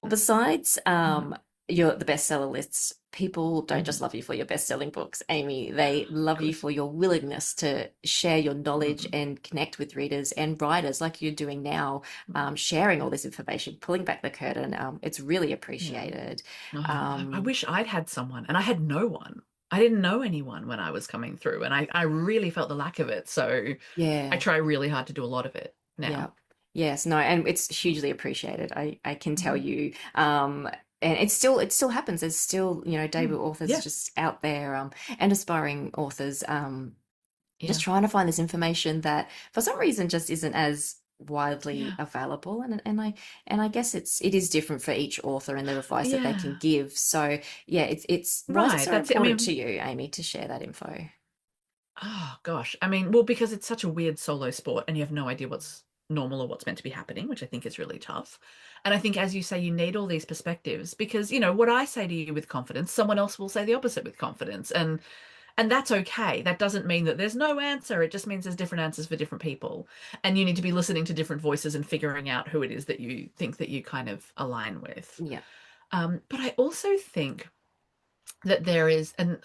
Besides the bestseller lists, people don't just love you for your best-selling books, Amie. They love you for your willingness to share your knowledge and connect with readers and writers like you're doing now, sharing all this information, pulling back the curtain. It's really appreciated. I wish I'd had someone, and I had no one. I didn't know anyone when I was coming through, and I really felt the lack of it. So I Yeah. try really hard to do a lot of it Yeah. now. Yes, no, and it's hugely appreciated. I can tell Mhm. you. And it still happens. There's still, debut authors Yeah, just out there, and aspiring authors, just yeah, trying to find this information that for some reason just isn't as widely yeah, available. And I guess it is different for each author and the advice that they can yeah. give. So yeah, it's why is it Right, so that's it. I important to mean, you, Amie, to share that info? oh gosh. I mean, well, because it's such a weird solo sport and you have no idea what's normal or what's meant to be happening, which I think is really tough. And I think, as you say, you need all these perspectives because, what I say to you with confidence, someone else will say the opposite with confidence. And that's okay. That doesn't mean that there's no answer. It just means there's different answers for different people. And you need to be listening to different voices and figuring out who it is that you think that you kind of align with. Yeah. But I also think that there is, and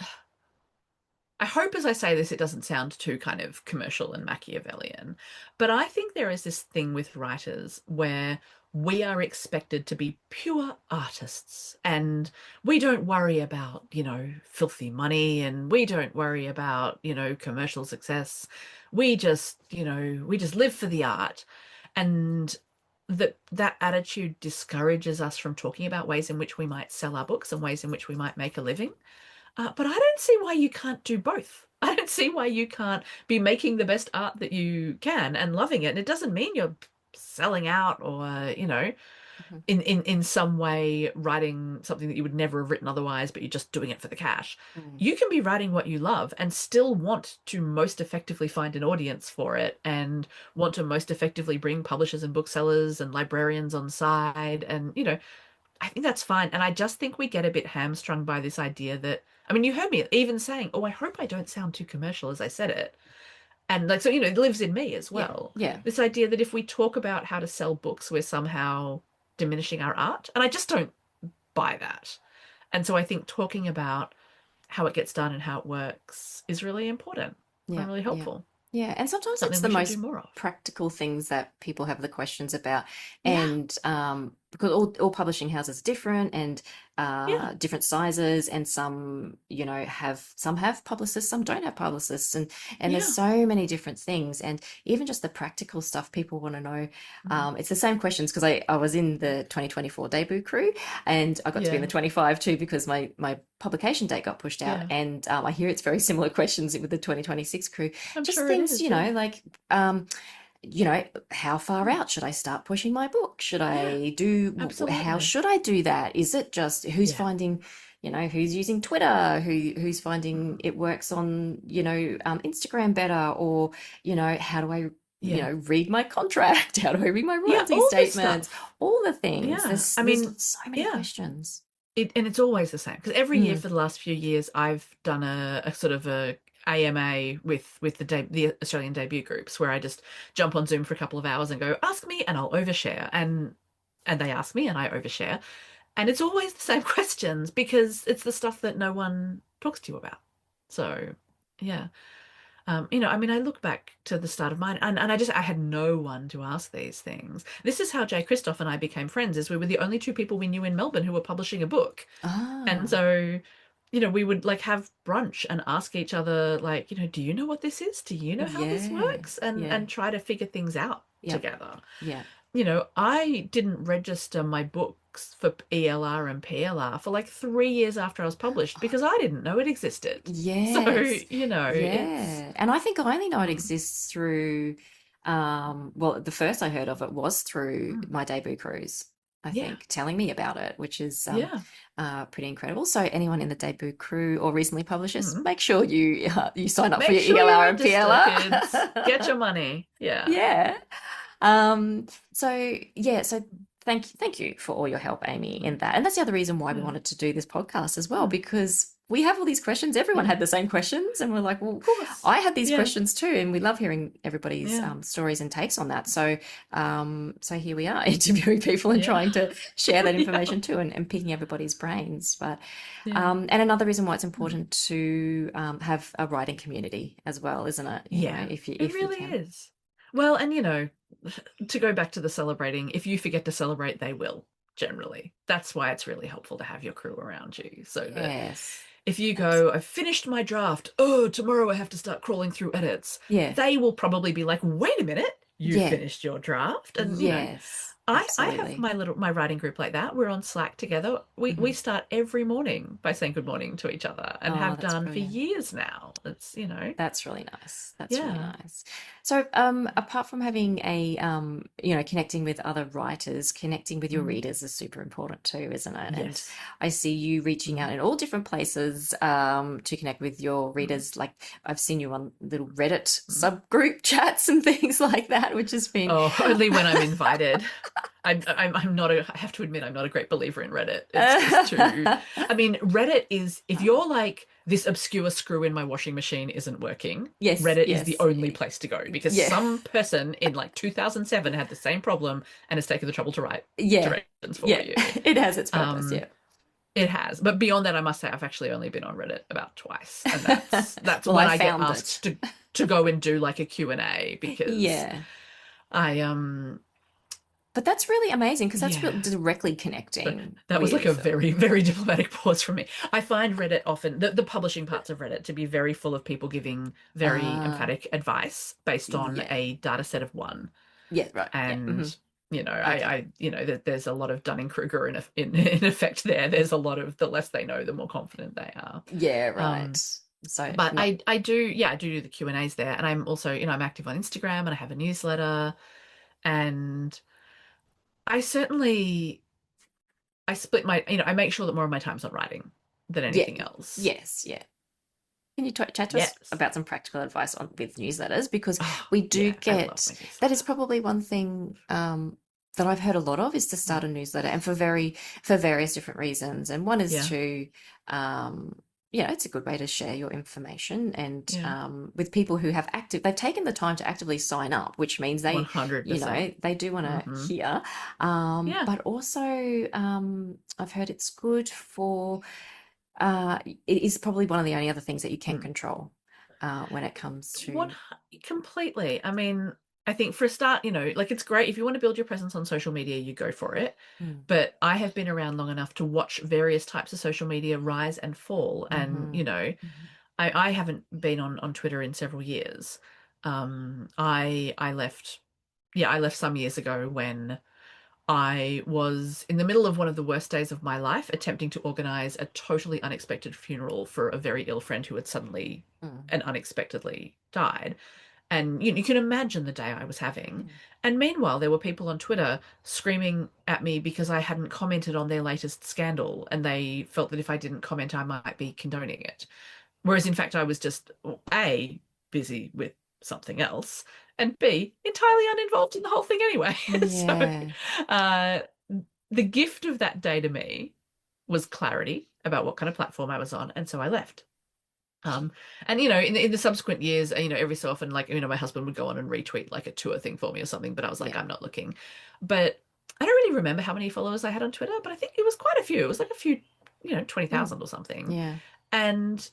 I hope as I say this, it doesn't sound too kind of commercial and Machiavellian, but I think there is this thing with writers where we are expected to be pure artists and we don't worry about, filthy money and we don't worry about, commercial success. We just live for the art. And that attitude discourages us from talking about ways in which we might sell our books and ways in which we might make a living. But I don't see why you can't do both. I don't see why you can't be making the best art that you can and loving it. And it doesn't mean you're selling out or, Mhm. in some way writing something that you would never have written otherwise, but you're just doing it for the cash. Mm. You can be writing what you love and still want to most effectively find an audience for it, and want to most effectively bring publishers and booksellers and librarians on side. And, I think that's fine. And I just think we get a bit hamstrung by this idea that, I mean, you heard me even saying, oh, I hope I don't sound too commercial as I said it. And like, so, it lives in me as Yeah, well. yeah, This idea that if we talk about how to sell books, we're somehow diminishing our art. And I just don't buy that. And so I think talking about how it gets done and how it works is really important yeah, and really yeah. helpful. Yeah, and sometimes it's Something the we should do most more of. practical things that people have the questions about. Yeah. And because all publishing houses are different, and Yeah. different sizes, and some have publicists, some don't have publicists, and there's Yeah. so many different things. And even just the practical stuff people want to know. It's the same questions, because I was in the 2024 debut crew, and I got to be in Yeah. the 25 too, because my publication date got pushed out. Yeah. And I hear it's very similar questions with the 2026 crew. I'm Just sure it things, is. Yeah. like, how far out should I start pushing my book? Should I do, how Absolutely. should I do that? Is it just who's Yeah. finding, who's using Twitter, who's finding it works on, Instagram better, or, how do I, Yeah. read my contract? How do I read my Yeah. royalty All this statements? stuff. All the things. Yeah. There's I mean, so many yeah. questions. And it's always the same, because every year Mm. for the last few years I've done a sort of a AMA with the Australian debut groups, where I just jump on Zoom for a couple of hours and go, ask me, and I'll overshare, and they ask me and I overshare, and it's always the same questions, because it's the stuff that no one talks to you about. So yeah. I mean, I look back to the start of mine, and I had no one to ask these things. This is how Jay Christoph and I became friends, is we were the only two people we knew in Melbourne who were publishing a book. And Ah, so, we would like have brunch and ask each other, like, do you know what this is? Do you know how this yeah, works? And yeah, try to figure things out yeah, together. yeah. I didn't register my books for ELR and PLR for like 3 years after I was published, because I didn't know it existed. So, Yes. it's Yeah. And I think I only know it mm, exists through, well, the first I heard of it was through mm, my debut cruise, I yeah, think, telling me about it, which is yeah. pretty incredible. So anyone in the debut crew or recently published, Mm. make sure you sign up for Make your sure you ELR and register, kids. Get PLR. your money. Yeah. Yeah. So thank you for all your help, Amie, in Mm, that. And that's the other reason why we yeah. wanted to do this podcast as well, Mm, because we have all these questions. Everyone yeah. had the same questions, and we're like, well, Of course. I had these Yeah. questions too, and we love hearing everybody's Yeah. stories and takes on that. So here we are interviewing people and Yeah. trying to share that Yeah. information too, and picking everybody's brains. But Yeah. and another reason why it's Mm. important to have a writing community as well, isn't it? Yeah. If It you really can. is. Well, and to go back to the celebrating, if you forget to celebrate, they will, generally. That's why it's really helpful to have your crew around you, so that Yes. if you go, I've finished my draft, oh, tomorrow I have to start crawling through edits, Yeah. they will probably be like, wait a minute, you Yeah. finished your draft. And, Yes. I have Absolutely. my writing group like that. We're on Slack together. We Mhm. start every morning by saying good morning to each other, and Oh, have that's done for brilliant. years now. It's, That's really nice. That's really yeah. nice. So, apart from having connecting with other writers, connecting with your Mm, readers is super important too, isn't it? And yes. I see you reaching out Mm, in all different places, to connect with your mm, readers. Like I've seen you on little Reddit mm. subgroup chats and things like that, which has been, Oh, only when I'm invited. I'm not I have to admit, I'm not a great believer in Reddit. It's just too, I mean, Reddit is, if you're like, this obscure screw in my washing machine isn't working, Yes, Reddit is the yes, only place to go, because yeah, some person in like 2007 had the same problem and has taken the trouble to write yeah, directions for yeah. you. It has its purpose. Um, Yeah. it has. But beyond that, I must say I've actually only been on Reddit about twice, and that's Well, when I I get found it. asked to go and do like a Q&A, because Yeah. I But that's really amazing, because that's yeah. directly But connecting that was like a with. very, very diplomatic pause from me. I find Reddit often, the publishing parts of Reddit, to be very full of people giving very emphatic advice based on Yeah. a data set of one. Yeah, right. Yeah. And, Okay. there's a lot of Dunning-Kruger in effect there. There's a lot of, the less they know, the more confident they are. Yeah, right. Um, So but not. I do the Q&As there. And I'm also, I'm active on Instagram, and I have a newsletter. And I certainly I split my, I make sure that more of my time's on writing than anything else. Yes, yeah. Can you chat to us Yes. about some practical advice on with newsletters? Because Oh, we do yeah, I love get my that is newsletter. probably one thing that I've heard a lot of is to start a newsletter, and for various different reasons. And one is Yeah, to it's a good way to share your information and yeah, with people who have they've taken the time to actively sign up, which means they, 100%. they do want to Mm-hmm. hear. Yeah. But also, I've heard it's good for it is probably one of the only other things that you can Mm. control when it comes One to. completely. I mean, I think for a start, like it's great if you want to build your presence on social media, you go for it. Mm, But I have been around long enough to watch various types of social media rise and fall. And, mhm, mhm. I haven't been on Twitter in several years. I left, yeah, I left some years ago when I was in the middle of one of the worst days of my life, attempting to organize a totally unexpected funeral for a very ill friend who had suddenly Mm, and unexpectedly died. And you can imagine the day I was having. mm. And meanwhile, there were people on Twitter screaming at me because I hadn't commented on their latest scandal, and they felt that if I didn't comment, I might be condoning it. Whereas in fact, I was just A, busy with something else, and B, entirely uninvolved in the whole thing anyway. So Yeah. uh, the gift of that day to me was clarity about what kind of platform I was on, and so I left. Um, and in the subsequent years, every so often, like my husband would go on and retweet like a tour thing for me or something, but I was like, Yeah. I'm not looking. But I don't really remember how many followers I had on Twitter, but I think it was quite a few. It was like a few, Mm, 20,000 or something. yeah. And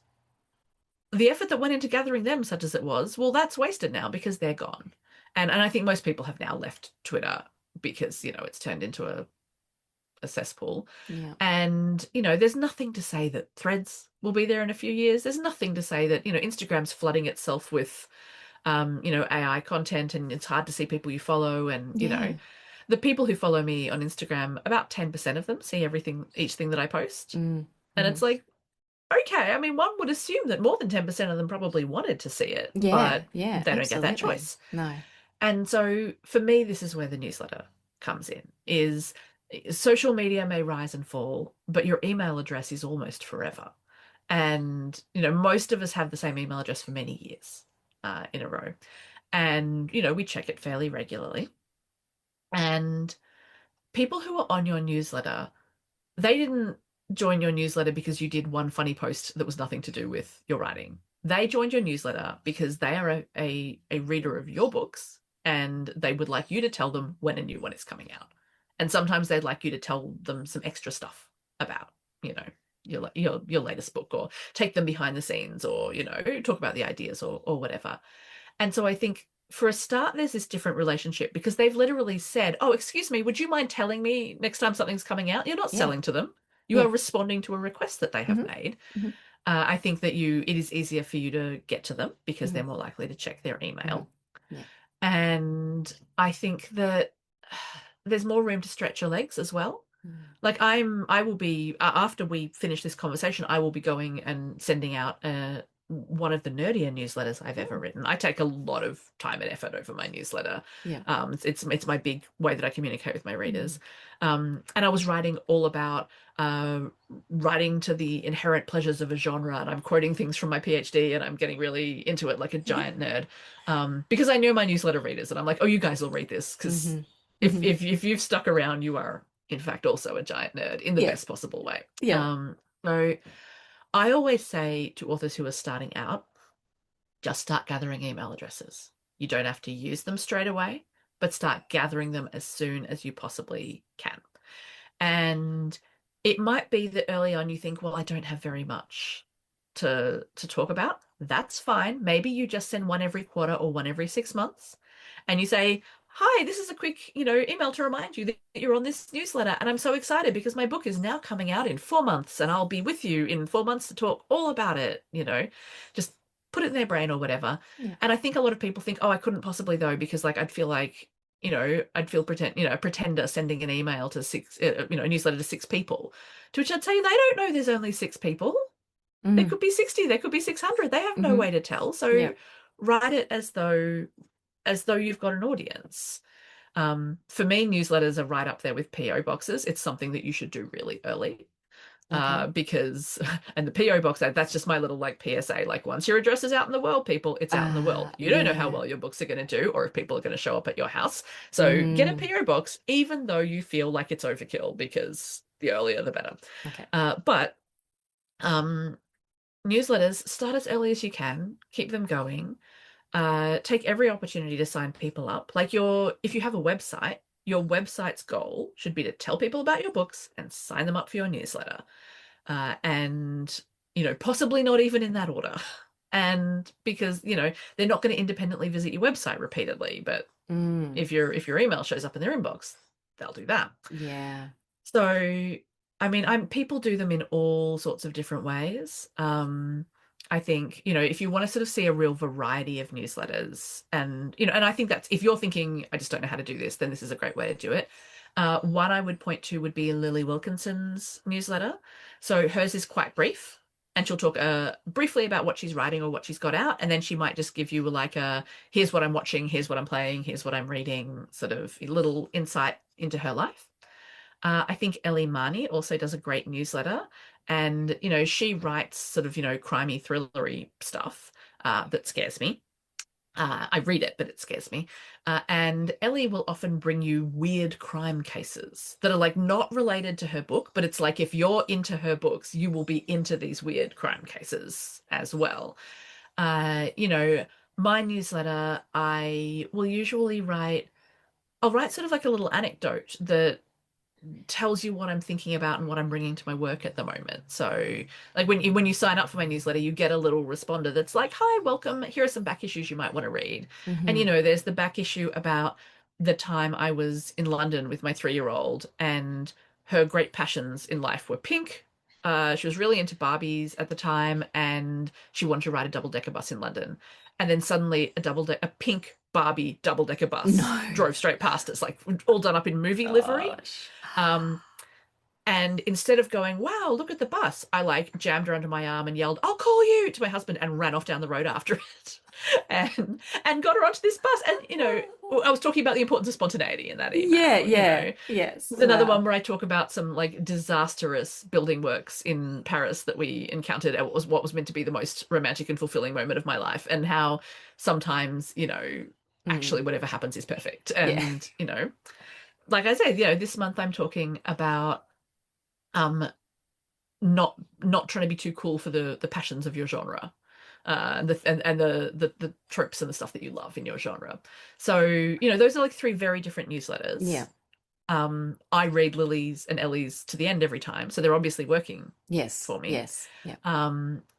the effort that went into gathering them, such as it was, well, that's wasted now because they're gone. And I think most people have now left Twitter because, it's turned into a cesspool. Yeah. And, there's nothing to say that Threads will be there in a few years. There's nothing to say that, Instagram's flooding itself with, AI content, and it's hard to see people you follow. And, Yeah. the people who follow me on Instagram, about 10% of them see each thing that I post. Mm, And mhm. it's like, okay, I mean, one would assume that more than 10% of them probably wanted to see it, Yeah. but Yeah. they don't get that Absolutely. choice. No. And so for me, this is where the newsletter comes in, is social media may rise and fall, but your email address is almost forever. And, most of us have the same email address for many years in a row. And, we check it fairly regularly. And people who are on your newsletter, they didn't join your newsletter because you did one funny post that was nothing to do with your writing. They joined your newsletter because they are a reader of your books, and they would like you to tell them when a new one is coming out. And sometimes they'd like you to tell them some extra stuff about, your latest book, or take them behind the scenes, or, talk about the ideas, or whatever. And so I think for a start, there's this different relationship because they've literally said, oh, excuse me, would you mind telling me next time something's coming out? You're not Yeah. selling to them. You Yeah. are responding to a request that they have Mhm, made. mhm, I think that it is easier for you to get to them because they're mhm, more likely to check their mhm. email. Yeah. And I think that there's more room to stretch your legs as well. Mm. Like I will be, after we finish this conversation, I will be going and sending out one of the nerdier newsletters I've ever Mm. written. I take a lot of time and effort over my newsletter. Yeah. It's my big way that I communicate with my readers. Mm. And I was writing all about uh, writing to the inherent pleasures of a genre, and I'm quoting things from my PhD, and I'm getting really into it like a giant nerd, because I know my newsletter readers, and I'm like, oh, you guys will read this because Mhm, if mhm. if you've stuck around, you are in fact also a giant nerd in the Yeah. best possible way. Yeah. So I always say to authors who are starting out, just start gathering email addresses. You don't have to use them straight away, but start gathering them as soon as you possibly can. And it might be that early on you think, well, I don't have very much to talk about. That's fine. Maybe you just send one every quarter or one every 6 months, and you say, hi, this is a quick, email to remind you that you're on this newsletter, and I'm so excited because my book is now coming out in 4 months, and I'll be with you in 4 months to talk all about it. Just put it in their brain or whatever. Yeah. And I think a lot of people think, oh, I couldn't possibly though, because like I'd feel like, a pretender sending an email to a newsletter to 6 people. To which I'd say, they don't know there's only 6 people. There Mm. could be 60, there could be 600. They have no Mhm. way to tell. So Yeah. write it as though you've got an audience. For me, newsletters are right up there with PO boxes. It's something that you should do really early. Okay. Because and the PO box, that's just my little like PSA, like once your address is out in the world, people, it's out in the world. You don't know how Yeah. well your books are going to do or if people are going to show up at your house. So get a PO box, even though you feel like it's overkill, because the earlier the better. Okay. But newsletters, start as early as you can, keep them going. Take every opportunity to sign people up. Like if you have a website, your website's goal should be to tell people about your books and sign them up for your newsletter. And, possibly not even in that order. And because, they're not going to independently visit your website repeatedly, but if your email shows up in their inbox, they'll do that. Yeah. So, I mean, people do them in all sorts of different ways. I think, if you want to sort of see a real variety of newsletters and I think that's, if you're thinking, I just don't know how to do this, then this is a great way to do it. One I would point to would be Lily Wilkinson's newsletter. So hers is quite brief and she'll talk briefly about what she's writing or what she's got out. And then she might just give you like here's what I'm watching, here's what I'm playing, here's what I'm reading, sort of a little insight into her life. I think Ellie Marnie also does a great newsletter. And, she writes sort of, crimey, thrillery stuff that scares me. I read it, but it scares me. And Ellie will often bring you weird crime cases that are like not related to her book, but it's like if you're into her books, you will be into these weird crime cases as well. My newsletter, I'll write sort of like a little anecdote that tells you what I'm thinking about and what I'm bringing to my work at the moment. So like when you sign up for my newsletter, you get a little responder that's like, hi, welcome, here are some back issues you might want to read. And there's the back issue about the time I was in London with my 3-year-old and her great passions in life were pink. She was really into Barbies at the time and she wanted to ride a double-decker bus in London. And then suddenly a pink Barbie double-decker bus drove straight past us, like all done up in movie livery. And instead of going, wow, look at the bus, I like jammed her under my arm and yelled, I'll call you, to my husband and ran off down the road after it and got her onto this bus. And, I was talking about the importance of spontaneity in that email. Yes. There's another one where I talk about some like disastrous building works in Paris that we encountered. It was what was meant to be the most romantic and fulfilling moment of my life, and how sometimes, actually whatever happens is perfect. And, like I said, this month I'm talking about not trying to be too cool for the passions of your genre. And the tropes and the stuff that you love in your genre. So, those are like 3 very different newsletters. Yeah. I read Lily's and Ellie's to the end every time. So they're obviously working for me. Yes. Yeah.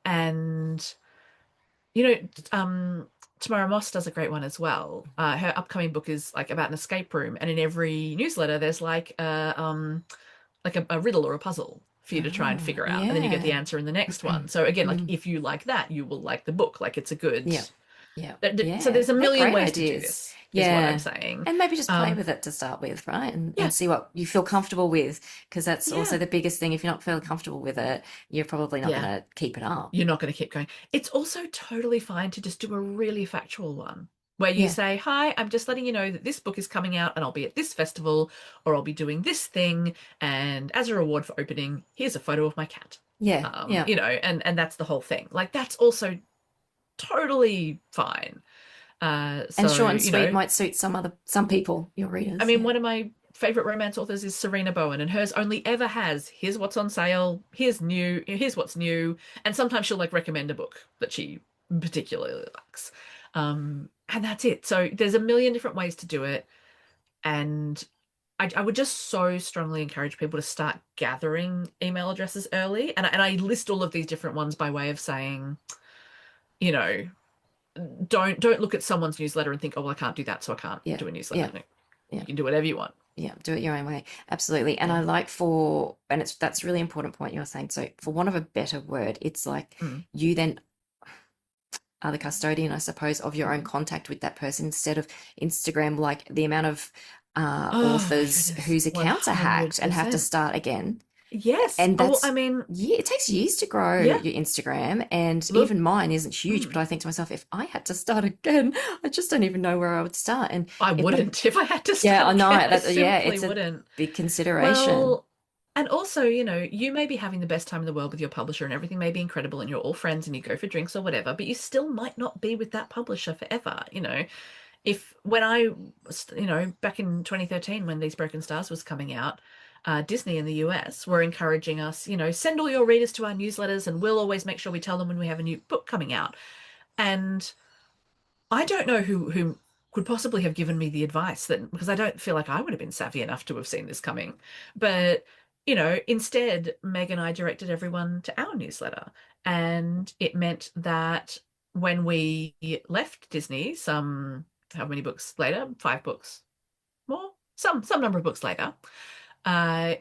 And, Tamara Moss does a great one as well. Her upcoming book is like about an escape room. And in every newsletter, there's like a riddle or a puzzle for you to try and figure out, and then you get the answer in the next one. So again, like if you like that, you will like the book. Like it's a good So there's a million ways to do this, is what I'm saying. And maybe just play with it to start with, right? And see what you feel comfortable with, because that's also the biggest thing. If you're not feeling comfortable with it, you're probably not going to keep it up. You're not going to keep going. It's also totally fine to just do a really factual one where you say, hi, I'm just letting you know that this book is coming out and I'll be at this festival or I'll be doing this thing. And as a reward for opening, here's a photo of my cat. And that's the whole thing. Like that's also totally fine. And short and sweet might suit some people, your readers. I mean, one of my favorite romance authors is Serena Bowen, and hers only ever has, here's what's on sale, here's what's new. And sometimes she'll like recommend a book that she particularly likes. And that's it. So there's a million different ways to do it. And I would just so strongly encourage people to start gathering email addresses early. And I list all of these different ones by way of saying, don't look at someone's newsletter and think, oh, well, I can't do that, so I can't do a newsletter. You can do whatever you want. Yeah, do it your own way. Absolutely. And I like that's a really important point you're saying. So for want of a better word, it's like you then are the custodian, I suppose, of your own contact with that person, instead of Instagram, like the amount of authors whose accounts are hacked and have to start again. Yes. And Oh, that's, yeah, it takes years to grow yeah. your Instagram, and Look, even mine isn't huge, but I think to myself, if I had to start again, I just don't even know where I would start. And I if the, wouldn't. If I had to yeah, start I know again, I that, yeah, simply it's a wouldn't. big consideration. Well, and also, you may be having the best time in the world with your publisher and everything may be incredible and you're all friends and you go for drinks or whatever, but you still might not be with that publisher forever. If when I, back in 2013 when These Broken Stars was coming out, Disney in the US were encouraging us, send all your readers to our newsletters and we'll always make sure we tell them when we have a new book coming out. And I don't know who could possibly have given me the advice that, because I don't feel like I would have been savvy enough to have seen this coming. But, instead, Meg and I directed everyone to our newsletter. And it meant that when we left Disney, how many books later? 5 books more? Some number of books later.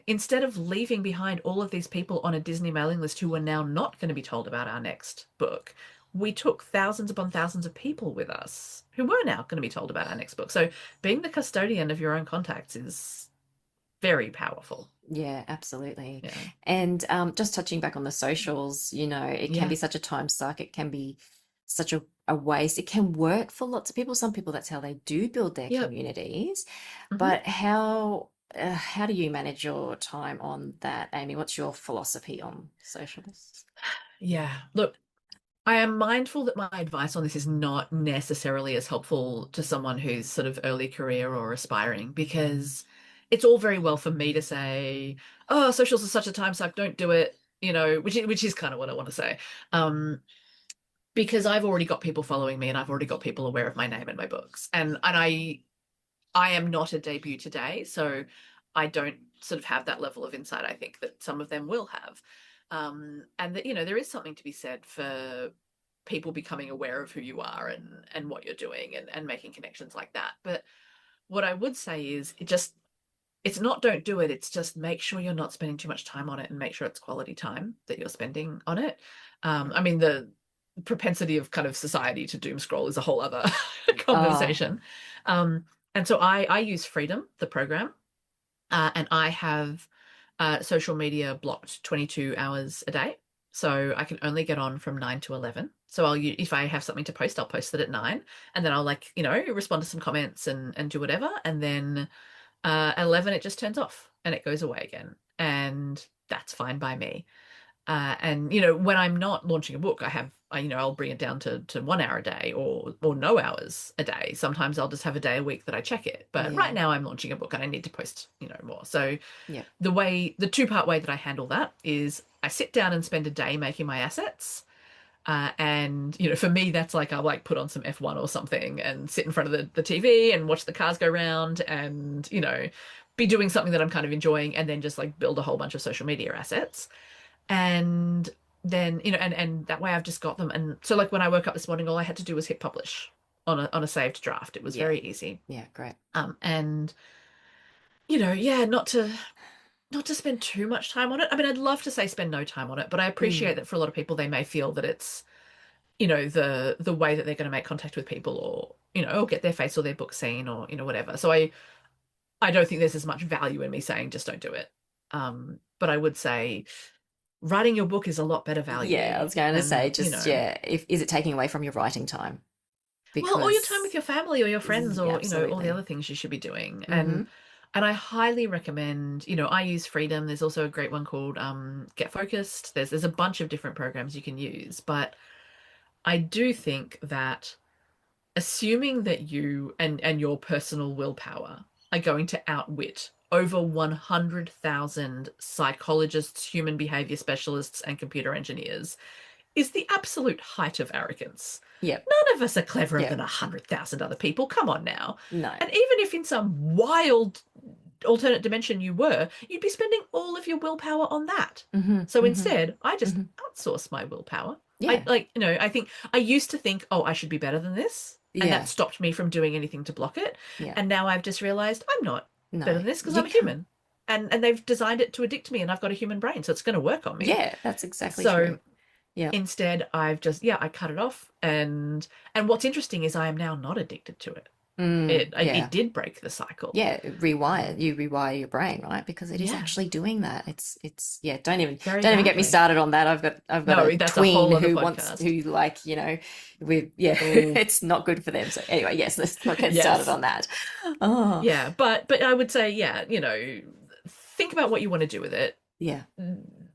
Instead of leaving behind all of these people on a Disney mailing list who were now not going to be told about our next book, we took thousands upon thousands of people with us who were now going to be told about our next book. So being the custodian of your own contacts is very powerful. Yeah, absolutely. Yeah. And just touching back on the socials, it can Yeah. be such a time suck. It can be such a waste. It can work for lots of people. Some people, that's how they do build their Yep. communities. Mhm. But how do you manage your time on that, Amie? What's your philosophy on socials? Yeah. Look, I am mindful that my advice on this is not necessarily as helpful to someone who's sort of early career or aspiring, because it's all very well for me to say, oh, socials are such a time suck, don't do it, which is kind of what I want to say. Because I've already got people following me and I've already got people aware of my name and my books. And I am not a debut today, so I don't sort of have that level of insight I think that some of them will have. And that, there is something to be said for people becoming aware of who you are and what you're doing and making connections like that. But what I would say is it's not don't do it. It's just make sure you're not spending too much time on it and make sure it's quality time that you're spending on it. The propensity of kind of society to doom scroll is a whole other conversation. And so I use Freedom, the program, and I have social media blocked 22 hours a day. So I can only get on from 9 to 11. So if I have something to post, I'll post it at 9. And then I'll respond to some comments and do whatever. And then at 11, it just turns off and it goes away again. And that's fine by me. And when I'm not launching a book, I'll bring it down to 1 hour a day or no hours a day. Sometimes I'll just have a day a week that I check it. But right now I'm launching a book and I need to post, more. So the 2-part way that I handle that is I sit down and spend a day making my assets. And for me, that's like I'll put on some F1 or something and sit in front of the TV and watch the cars go round and be doing something that I'm kind of enjoying, and then just build a whole bunch of social media assets. And then and that way I've just got them. And so when I woke up this morning, all I had to do was hit publish on a saved draft. It was very easy. Yeah, great. And not to spend too much time on it. I'd love to say spend no time on it, but I appreciate that for a lot of people they may feel that it's the way that they're going to make contact with people, or or get their face or their book seen, or whatever. So I don't think there's as much value in me saying just don't do it. But I would say writing your book is a lot better value. Yeah, I was going to say, just is it taking away from your writing time? Well, or your time with your family or your friends, or all the other things you should be doing. And I highly recommend, I use Freedom. There's also a great one called Get Focused. There's a bunch of different programs you can use. But I do think that assuming that you and your personal willpower are going to outwit over 100,000 psychologists, human behavior specialists, and computer engineers is the absolute height of arrogance. Yep. None of us are cleverer than 100,000 other people. Come on now. No. And even if in some wild alternate dimension you were, you'd be spending all of your willpower on that. So instead, I just outsource my willpower. Yeah. I think I used to think, I should be better than this. And that stopped me from doing anything to block it. Yeah. And now I've just realized I'm not better than this because I'm a human. And they've designed it to addict me, and I've got a human brain, so it's going to work on me. Yeah, that's exactly true. Yeah. Instead, I've just I cut it off, and what's interesting is I am now not addicted to it. Yeah. It did break the cycle. Yeah, you rewire your brain, right? Because it is Yeah, actually doing that. It's yeah, very don't even get me badly. started on that. I've got No, a that's a tween whole other who wants podcast. who like, with yeah, Oh, it's not good for them. So anyway, yes, let's not get started yes. on that. Oh, Yeah, but I would say, yeah, think about what you want to do with it. yeah.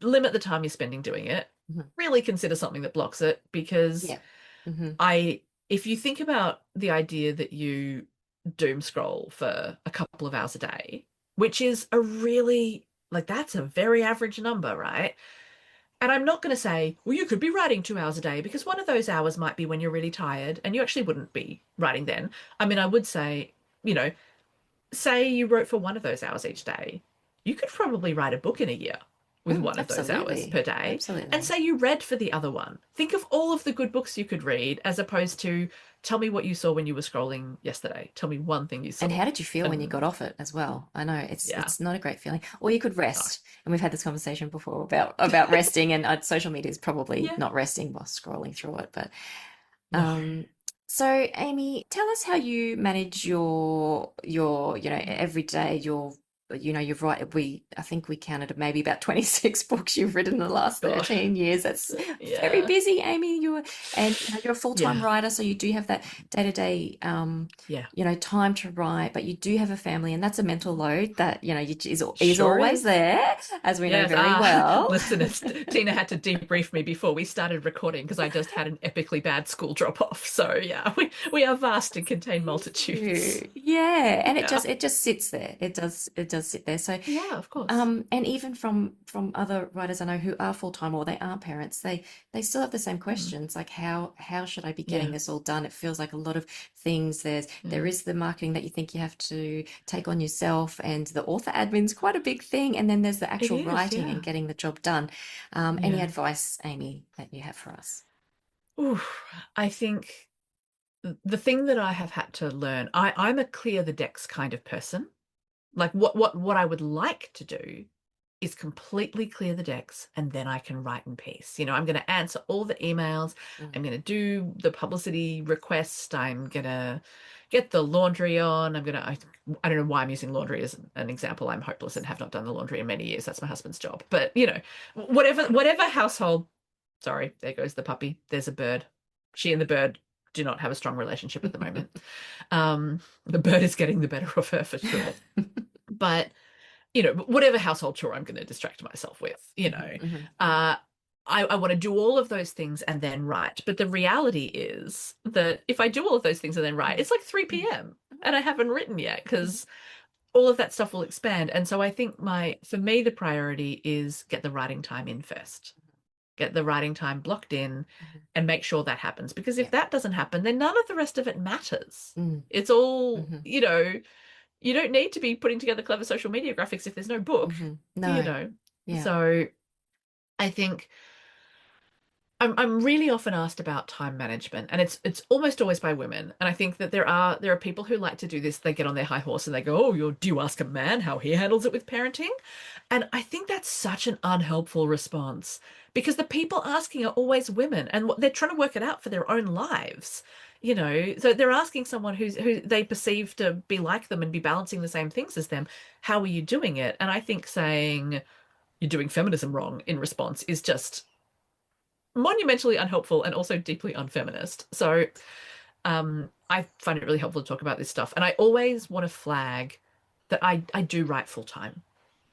Limit the time you're spending doing it. Mhm. Really consider something that blocks it, because Yeah. Hmm. if you think about the idea that you doom scroll for a couple of hours a day, which is a really, like, that's a very average number, right? And I'm not going to say, well, you could be writing 2 hours a day, because one of those hours might be when you're really tired and you actually wouldn't be writing then. I mean, I would say, you know, say you wrote for one of those hours each day, you could probably write a book in a year with one of those hours per Absolutely. day. And Absolutely. say you read for the other one. Think of all of the good books you could read, as opposed to, tell me what you saw when you were scrolling yesterday. Tell me one thing you And saw. how did you feel when you got And off it as well? I know yeah, it's not a great feeling. Or you could no. rest. And we've had this conversation before about resting, and social media is probably Yeah, not resting while scrolling through it. But no. so Amy, tell us how you manage your every day, you've write we I think we counted maybe about 26 books you've written in the last Gosh. 13 years. That's very Yeah. busy, Amy. You're a full-time Yeah. writer, so you do have that day-to-day Yeah. time to write, but you do have a family, and that's a mental load that, is Sure always is. there, as we know Yes, very well. listeners, Tina had to debrief me before we started recording, because I just had an epically bad school drop off. So yeah, we are vast and contain multitudes. Yeah, and Yeah. it just sits there. It does sit there. So Yeah, of course. and even from other writers I know who are full-time or they aren't parents, they still have the same Mm. questions, like how should I be getting Yeah. this all done? It feels like a lot of things. There Yeah. is the marketing that you think you have to take on yourself, and the author admin's quite a big thing, and then there's the It actual is, writing and yeah. getting the job done. Any Yeah. advice, Amy, that you have for us? Ooh, I think the thing that I have had to learn, I'm a clear the decks kind of person. Like, what I would like to do is completely clear the decks, and then I can write in peace. I'm going to answer all the emails. Mm, I'm going to do the publicity request. I'm going to get the laundry on. I don't know why I'm using laundry as an example. I'm hopeless and have not done the laundry in many years. That's my husband's job. But, whatever household, sorry, there goes the puppy. There's a bird. She and the bird do not have a strong relationship at the moment. The bird is getting the better of her for sure. But whatever household chore I'm going to distract myself with, mhm, mhm, uh, I want to do all of those things and then write. But the reality is that if I do all of those things and then write, it's like 3 p.m. and I haven't written yet, because all of that stuff will expand. And so I think for me, the priority is get the writing time in first. Get the writing time blocked in mhm. and make sure that happens. Because if Yeah. that doesn't happen, then none of the rest of it matters. Mm, It's all, mhm, you don't need to be putting together clever social media graphics if there's no book, mhm. you No. know. Yeah. So I think I'm really often asked about time management, and it's almost always by women. And I think that there are people who like to do this. They get on their high horse and they go, "Oh, do you ask a man how he handles it with parenting?" And I think that's such an unhelpful response, because the people asking are always women, and they're trying to work it out for their own lives. So they're asking someone who they perceive to be like them and be balancing the same things as them, how are you doing it? And I think saying you're doing feminism wrong in response is just monumentally unhelpful and also deeply unfeminist. So I find it really helpful to talk about this stuff. And I always want to flag that I do write full time.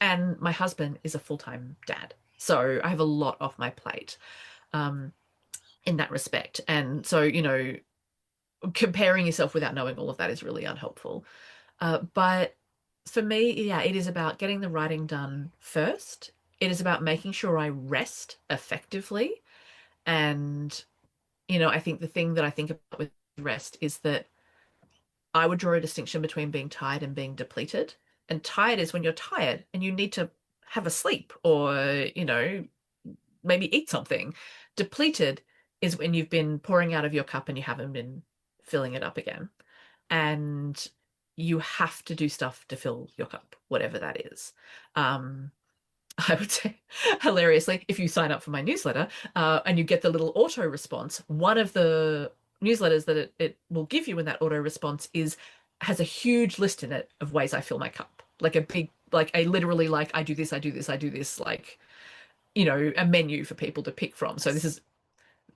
And my husband is a full-time dad. So I have a lot off my plate in that respect. And so, comparing yourself without knowing all of that is really unhelpful. But for me, yeah, it is about getting the writing done first. It is about making sure I rest effectively. And, I think the thing that I think about with rest is that I would draw a distinction between being tired and being depleted. And tired is when you're tired and you need to have a sleep or, maybe eat something. Depleted is when you've been pouring out of your cup and you haven't been filling it up again. And you have to do stuff to fill your cup, whatever that is. I would say, hilariously, if you sign up for my newsletter and you get the little auto response, one of the newsletters that it will give you in that auto response is has a huge list in it of ways I fill my cup. Like a big, like a literally like I do this, I do this, I do this, like, you know, a menu for people to pick from. So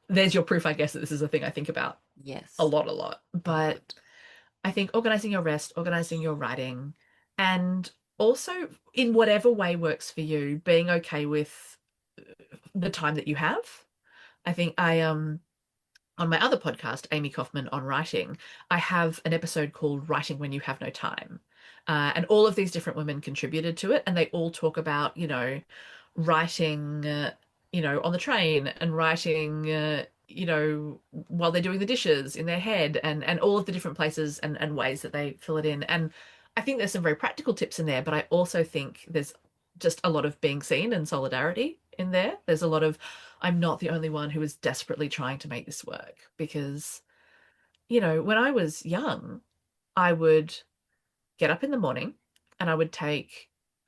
there's your proof, I guess, that this is a thing I think about Yes. a lot. Oh, But good. I think organizing your rest, organizing your writing, and also in whatever way works for you, being okay with the time that you have. I think on my other podcast, Amie Kaufman on writing, I have an episode called Writing When You Have No Time. And all of these different women contributed to it, and they all talk about, you know, writing, on the train and writing, while they're doing the dishes in their head and all of the different places and ways that they fill it in. And I think there's some very practical tips in there, but I also think there's just a lot of being seen and solidarity in there. There's a lot of, I'm not the only one who is desperately trying to make this work because, when I was young, I would get up in the morning and I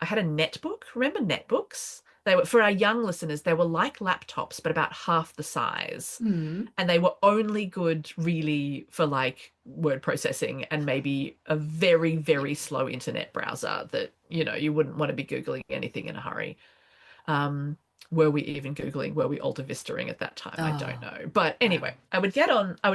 had a netbook. Remember netbooks? They were, for our young listeners, they were like laptops, but about half the size. Mm. And they were only good really for like word processing and maybe a very, very slow internet browser that, you wouldn't want to be Googling anything in a hurry. Um, were we even Googling? Were we Alta Vistaing at that time? I don't Oh, know. But anyway, I would get up and I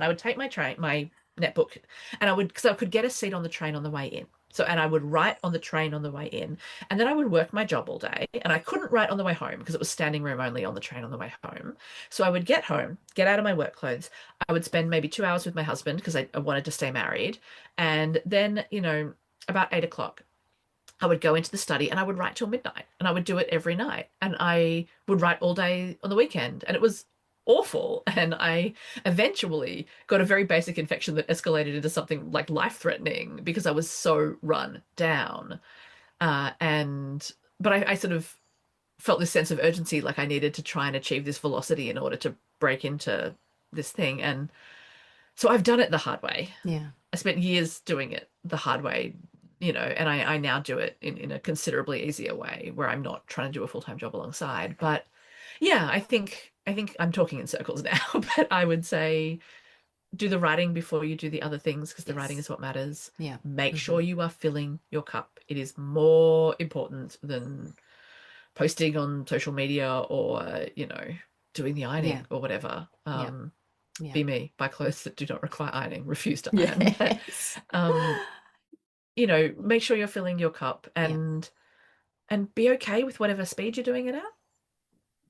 would take my netbook, and because I could get a seat on the train on the way in. So, and I would write on the train on the way in, and then I would work my job all day, and I couldn't write on the way home because it was standing room only on the train on the way home. So I would get home, get out of my work clothes. I would spend maybe 2 hours with my husband because I wanted to stay married. And then, about 8 o'clock, I would go into the study and I would write till midnight, and I would do it every night, and I would write all day on the weekend, and it was awful. And I eventually got a very basic infection that escalated into something like life-threatening because I was so run down. But I sort of felt this sense of urgency, like I needed to try and achieve this velocity in order to break into this thing. And so I've done it the hard way. yeah. I spent years doing it the hard way, and I now do it in a considerably easier way where I'm not trying to do a full-time job alongside. But yeah, I think I'm talking in circles now, but I would say do the writing before you do the other things because the writing Yes. is what matters. Yeah. Make sure you are filling your cup. It is more important than posting on social media or, doing the ironing Yeah. or whatever. Yeah. Yeah. Be me, buy clothes that do not require ironing, refuse to iron. Yes. But, make sure you're filling your cup and be okay with whatever speed you're doing it at.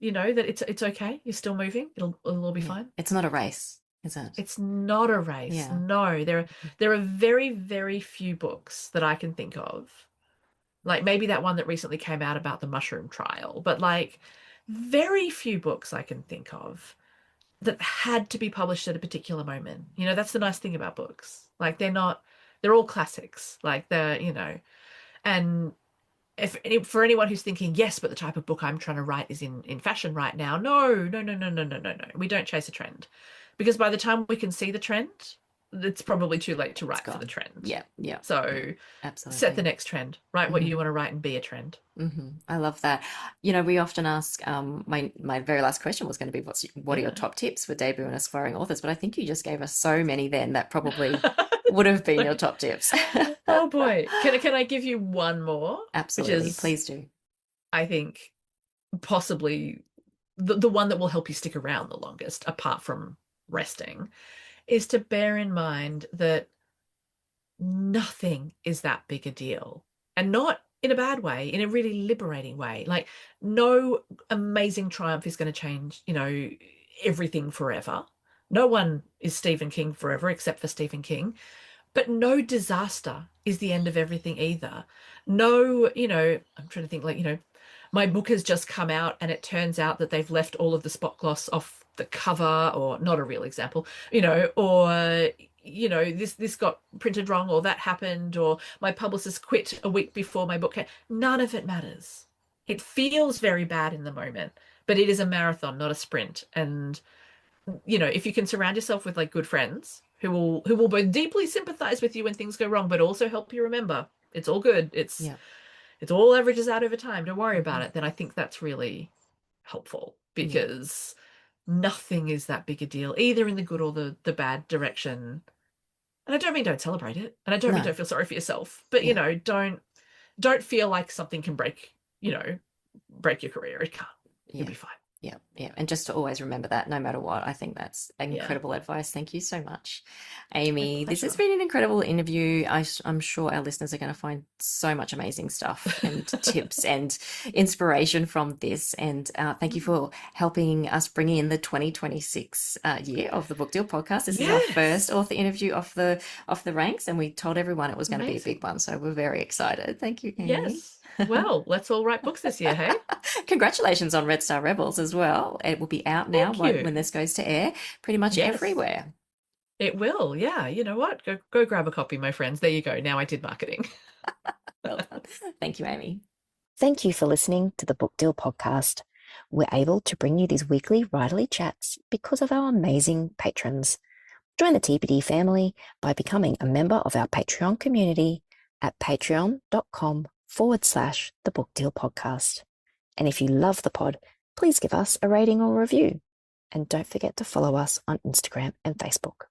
That it's okay. You're still moving. It'll all be Yeah. fine. It's not a race, is it? It's not a race. Yeah. No, there are very, very few books that I can think of. Like maybe that one that recently came out about the mushroom trial, but like very few books I can think of that had to be published at a particular moment. That's the nice thing about books. Like they're all classics. Like and for anyone who's thinking, yes, but the type of book I'm trying to write is in fashion right now. No, no, no, no, no, no, no, no. We don't chase a trend because by the time we can see the trend, it's probably too late to write for the trend. Yeah. Yeah. So absolutely. set the next trend. Write what you want to write and be a trend. I love that. We often ask, my very last question was going to be, what are your top tips for debut and aspiring authors? But I think you just gave us so many then that probably would have been your top tips. Oh boy. Can I give you one more? Absolutely. Please do. I think possibly the one that will help you stick around the longest, apart from resting, is to bear in mind that nothing is that big a deal, and not in a bad way, in a really liberating way. Like no amazing triumph is going to change, everything forever. No one is Stephen King forever except for Stephen King. But no disaster is the end of everything either. No, I'm trying to think like, my book has just come out and it turns out that they've left all of the spot gloss off the cover, or not a real example, or this got printed wrong, or that happened, or my publicist quit a week before my book came. None of it matters. It feels very bad in the moment, but it is a marathon, not a sprint. And if you can surround yourself with like good friends who will both deeply sympathize with you when things go wrong, but also help you remember it's all good. It's all averages out over time. Don't worry about it. Then I think that's really helpful because nothing is that big a deal, either in the good or the bad direction. And I don't mean don't celebrate it, and I don't mean No. don't feel sorry for yourself, but Yeah. Don't feel like something can break your career. It can't. You'll Yeah. be fine. Yeah. And just to always remember that no matter what, I think that's incredible advice. Thank you so much, Amie. This has been an incredible interview. I'm sure our listeners are going to find so much amazing stuff and tips and inspiration from this. And thank you for helping us bring in the 2026 year of the Book Deal podcast. This is our first author interview off the ranks, and we told everyone it was going to be a big one. So we're very excited. Thank you, Amie. Yes. Well, let's all write books this year, hey? Congratulations on Red Star Rebels as well. It will be out now when this goes to air, pretty much everywhere. It will, yeah. You know what? Go grab a copy, my friends. There you go. Now I did marketing. Well done. Thank you, Amie. Thank you for listening to the Book Deal podcast. We're able to bring you these weekly writerly chats because of our amazing patrons. Join the TPD family by becoming a member of our Patreon community at patreon.com/the Book Deal podcast. And if you love the pod, please give us a rating or review. And don't forget to follow us on Instagram and Facebook.